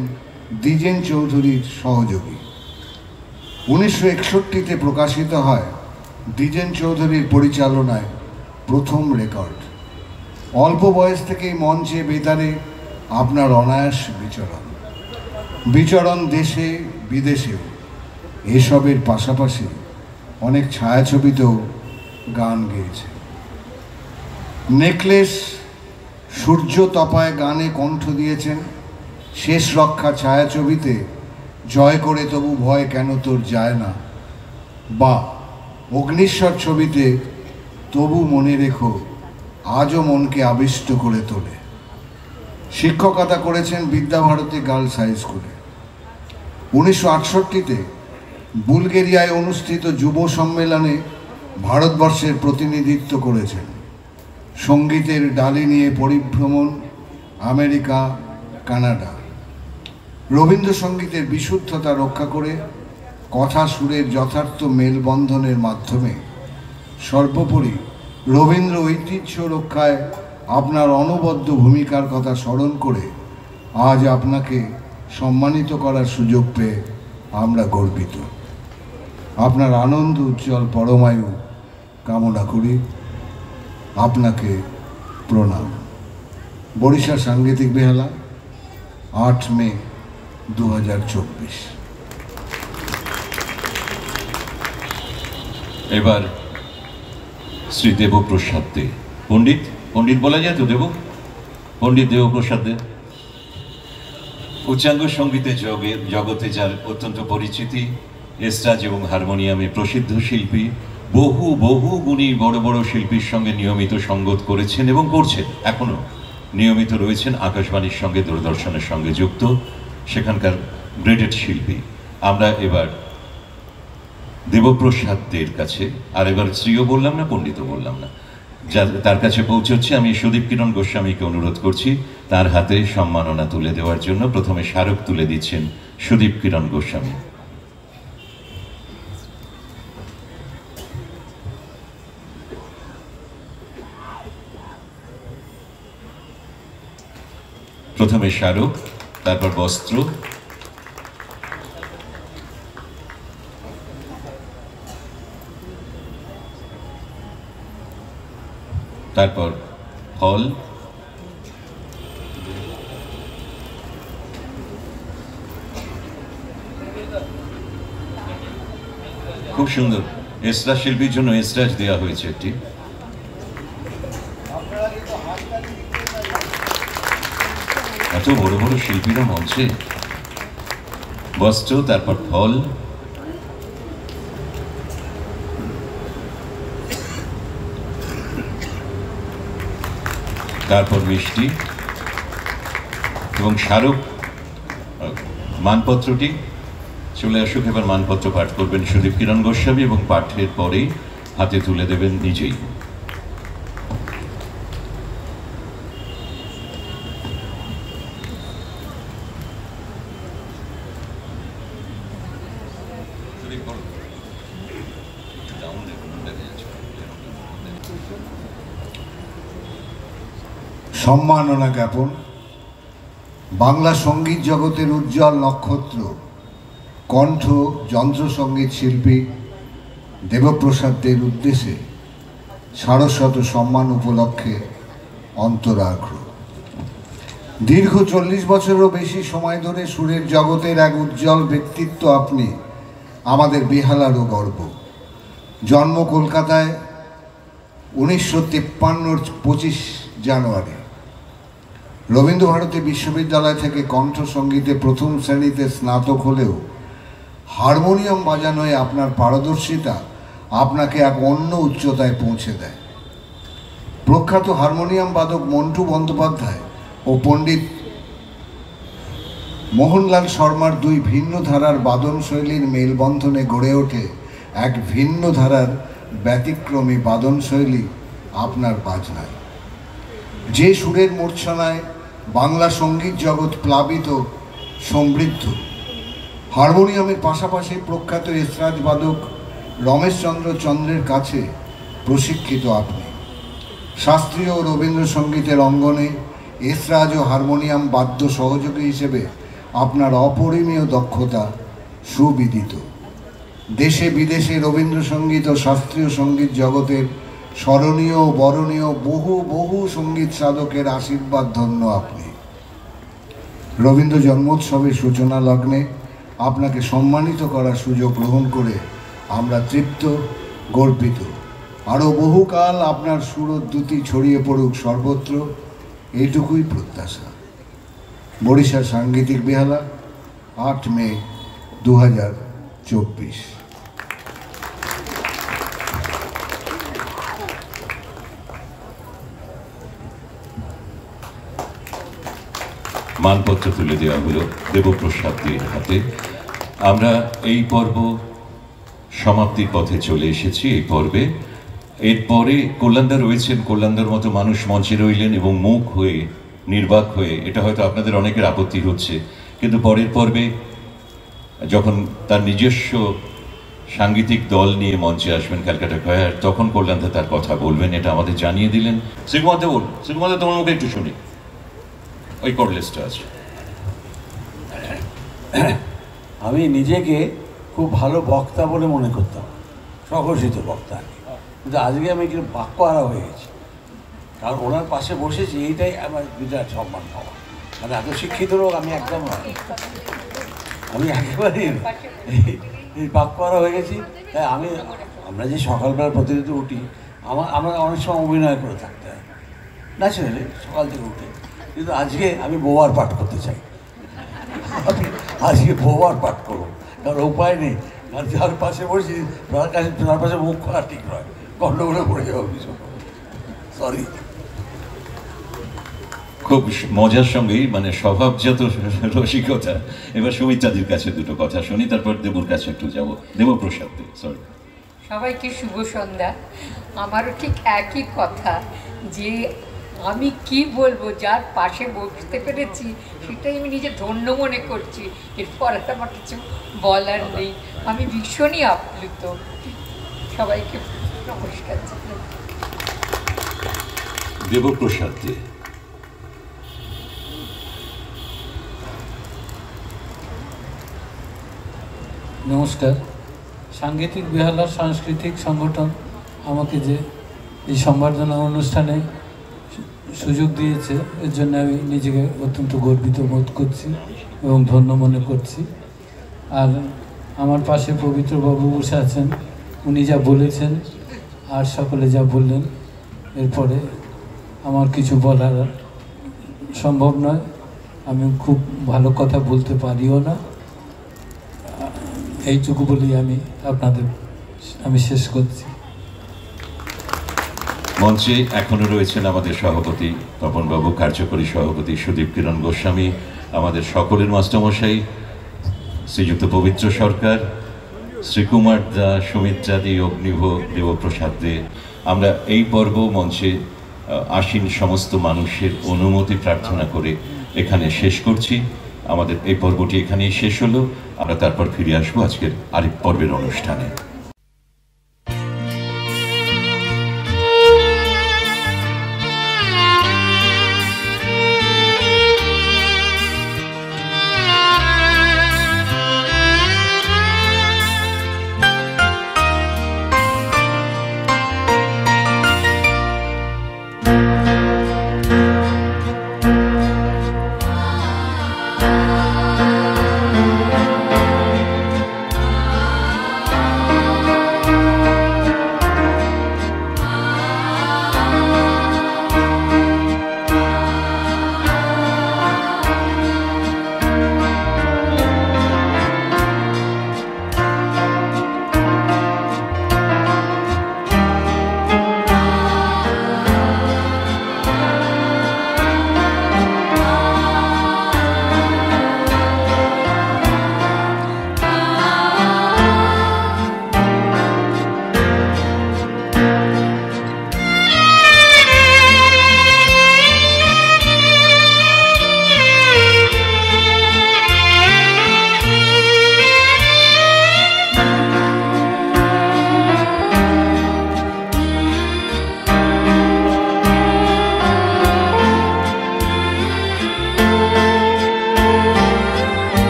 দ্বিজেন চৌধুরীর সহযোগী। 1961-তে প্রকাশিত হয় দ্বিজেন চৌধুরীর পরিচালনায় প্রথম রেকর্ড। অল্প বয়স থেকেই মঞ্চে বেতারে আপনার অনায়াস বিচরণ দেশে বিদেশেও। এসবের পাশাপাশি অনেক ছায়াছবিতেও গান গেয়েছে। নেকলেস, সূর্য তপায় গানে কণ্ঠ দিয়েছেন। শেষ রক্ষা ছায়াছবিতে জয় করে তবু ভয় কেন তোর যায় না, বা অগ্নিশ্বর ছবিতে তবু মনে রেখো আজও মনকে আবিষ্ট করে তোলে। শিক্ষকতা করেছেন বিদ্যাভারতী গার্লস হাই স্কুলে। 1968-তে বুলগেরিয়ায় অনুষ্ঠিত যুব সম্মেলনে ভারতবর্ষের প্রতিনিধিত্ব করেছেন। সঙ্গীতের ডালি নিয়ে পরিভ্রমণ আমেরিকা, কানাডা। রবীন্দ্রসঙ্গীতের বিশুদ্ধতা রক্ষা করে কথা সুরের যথার্থ মেলবন্ধনের মাধ্যমে সর্বোপরি রবীন্দ্র ঐতিহ্য রক্ষায় আপনার অনবদ্য ভূমিকার কথা স্মরণ করে আজ আপনাকে সম্মানিত করার সুযোগ পেয়ে আমরা গর্বিত। আপনার আনন্দ উজ্জ্বল পরমায়ু কামনা করি। আপনাকে প্রণাম। বরিশাল সাংগীতিক বেহালা, 8 মে 2024। এবার শ্রী দেবপ্রসাদ দে, পণ্ডিত বলা যায় তো? পণ্ডিত দেবপ্রসাদ দে। উচ্চাঙ্গ সঙ্গীতের জগতে যার অত্যন্ত পরিচিতি, এস্ট্রাজ এবং হারমোনিয়ামে প্রসিদ্ধ শিল্পী, বহু বহু গুণী বড় বড় শিল্পীর সঙ্গে নিয়মিত সঙ্গত করেছেন এবং করছেন, এখনও নিয়মিত রয়েছেন আকাশবাণীর সঙ্গে, দূরদর্শনের সঙ্গে যুক্ত, সেখানকার গ্রেডেড শিল্পী। আমরা এবার দেবপ্রসাদ দের কাছে, আর এবার শ্রীও বললাম না, পণ্ডিতও বললাম না, তার কাছে পৌঁছচ্ছে। আমি সুদীপ কিরণ গোস্বামীকে অনুরোধ করছি তার হাতে সম্মাননা তুলে দেওয়ার জন্য। প্রথমে স্মারক তুলে দিচ্ছেন সুদীপ কিরণ গোস্বামী। প্রথমে স্মারক, তারপর বস্ত্র, তারপর ফল, খুব সুন্দর। এস্ট্রাজ শিল্পীর জন্য এস্ট্রাজ দেওয়া হয়েছে একটি। এত বড় বড় শিল্পীরা মঞ্চে। বস্ত্র, তারপর ফল, তারপর মিষ্টি এবং স্মারক। মানপত্রটি চলে আসুক। এবার মানপত্র পাঠ করবেন সুদীপ কিরণ গোস্বামী এবং পাঠের পরেই হাতে তুলে দেবেন নিজেই। সম্মাননা জ্ঞাপন বাংলা সঙ্গীত জগতের উজ্জ্বল নক্ষত্র, কণ্ঠ যন্ত্রসঙ্গীত শিল্পী দেবপ্রসাদদের উদ্দেশ্যে সারস্বত সম্মান উপলক্ষে অন্তরাগ্র। দীর্ঘ 40 বছরেরও বেশি সময় ধরে সুরের জগতের এক উজ্জ্বল ব্যক্তিত্ব আপনি, আমাদের বেহালারও গর্ব। জন্ম কলকাতায় 1953 25 জানুয়ারি। রবীন্দ্রভারতী বিশ্ববিদ্যালয় থেকে কণ্ঠ সঙ্গীতে প্রথম শ্রেণীতে স্নাতক হলেও হারমোনিয়াম বাজানোয় আপনার পারদর্শিতা আপনাকে এক অন্য উচ্চতায় পৌঁছে দেয়। প্রখ্যাত হারমোনিয়াম বাদক মন্টু বন্দ্যোপাধ্যায় ও পণ্ডিত মোহনলাল শর্মার দুই ভিন্ন ধারার বাদন শৈলীর মেলবন্ধনে গড়ে ওঠে এক ভিন্ন ধারার ব্যতিক্রমী বাদন শৈলী আপনার বাজনায়। যে সুরের মূর্ছনায় বাংলা সঙ্গীত জগৎ প্লাবিত সমৃদ্ধ। হারমোনিয়ামের পাশাপাশি প্রখ্যাত এস্ট্রাজ বাদক রমেশচন্দ্র চন্দ্রের কাছে প্রশিক্ষিত আপনি। শাস্ত্রীয় ও রবীন্দ্রসঙ্গীতের অঙ্গনে এস্ট্রাজ ও হারমোনিয়াম বাদ্য সহযোগী হিসেবে আপনার অপরিমেয় দক্ষতা সুবিদিত। দেশে বিদেশে রবীন্দ্রসঙ্গীত ও শাস্ত্রীয় সঙ্গীত জগতের স্মরণীয় ও বরণীয় বহু বহু সঙ্গীত সাধকের আশীর্বাদ ধন্য আপনি। রবীন্দ্র জন্মোৎসবের সূচনা লগ্নে আপনাকে সম্মানিত করার সুযোগ গ্রহণ করে আমরা তৃপ্ত, গর্বিত। আরও বহুকাল আপনার সুরদ্যুতি ছড়িয়ে পড়ুক সর্বত্র, এইটুকুই প্রত্যাশা। বরিশাল সাংগীতিক বেহালা, 8 মে 2024। মানপত্র তুলে দেওয়া হলো দেবপ্রসাদের হাতে। আমরা এই পর্ব সমাপ্তির পথে চলে এসেছি। এই পর্বে এরপরে কল্যাণদা রয়েছেন, কল্যাণদার মতো মানুষ মঞ্চে রইলেন এবং মুখ হয়ে নির্বাক হয়ে, এটা হয়তো আপনাদের অনেকের আপত্তি হচ্ছে, কিন্তু পরের পর্বে যখন তার নিজস্ব সাংগীতিক দল নিয়ে মঞ্চে আসবেন ক্যালকাটা কয়ার, তখন কল্যাণদা তার কথা বলবেন, এটা আমাদের জানিয়ে দিলেন। শ্রীকুমারদা বলুন, শ্রীকুমারদা তোমার মুখে একটু শুনি, ওই কর্ডলেসটা আছে। আমি নিজেকে খুব ভালো বক্তা বলে মনে করতাম, স্বঘোষিত বক্তা, কিন্তু আজকে আমি একটু বাক্যহারা হয়ে গেছি। কারণ ওনার পাশে বসেছি, এইটাই আমার বিরাট সম্মান পাওয়া। মানে এত শিক্ষিত লোক আমি একদম নয়, আমি একেবারেই এই বাক্যহারা হয়ে গেছি। তাই আমরা যে সকালবেলা প্রতিনিয়ত উঠি, আমরা অনেক সময় অভিনয় করে থাকতে হয় ন্যাচারালি সকাল থেকে উঠে, কিন্তু আজকে আমি বোবার পাঠ করতে চাই। আমি আজকে বহুবার পাঠ করবো, কারণ উপায় নেই। আর যার পাশে বসেছি তার পাশে মুখ খোলা ঠিক নয়, গন্ডগোলে পড়ে যাবো ভীষণ। সরি। খুব মজার সঙ্গেই মানে স্বভাবজাত রসিকতা। এবার সুমিত্রাদির কাছে দুটো কথা শুনি, তারপর দেবুর কাছে একটু যাব। দেবপ্রসাদ দে, সরি। সবাইকে শুভ সন্ধ্যা। আমারও ঠিক একই কথা, যে আমি কি বলবো, যার পাশে বসতে পেরেছি সেটাই আমি নিজে ধন্য মনে করছি। এরপর আমার কিছু বলার নেই, আমি ভীষণই আপ্লুত। সবাইকে নমস্কার। দেবপ্রসাদ দে। নমস্কার। সাংগীতিক বেহালার সাংস্কৃতিক সংগঠন আমাকে যে এই সম্বর্ধনা অনুষ্ঠানে সুযোগ দিয়েছে, এর জন্য আমি নিজেকে অত্যন্ত গর্বিত বোধ করছি এবং ধন্য মনে করছি। আর আমার পাশে পবিত্র বাবু বসে আছেন, উনি যা বলেছেন আর সকলে যা বললেন, এরপরে আমার কিছু বলার সম্ভব নয়। আমি খুব ভালো কথা বলতে পারিও না। এইটুকু বলেই আমি শেষ করছি। মঞ্চে এখনো রয়েছেন আমাদের সভাপতি তপনবাবু, কার্যকরী সভাপতি সুদীপ কিরণ গোস্বামী, আমাদের সকলের মাস্টারমশাই শ্রীযুক্ত পবিত্র সরকার, শ্রীকুমার দা, সুমিত্রাদি, অগ্নিভ, দেবপ্রসাদ দে। আমরা এই পর্ব মঞ্চে আসীন সমস্ত মানুষের অনুমতি প্রার্থনা করে এখানে শেষ করছি। আমাদের এই পর্বটি এখানেই শেষ হলো। আমরা তারপর ফিরে আসবো আজকের আরেক পর্বের অনুষ্ঠানে।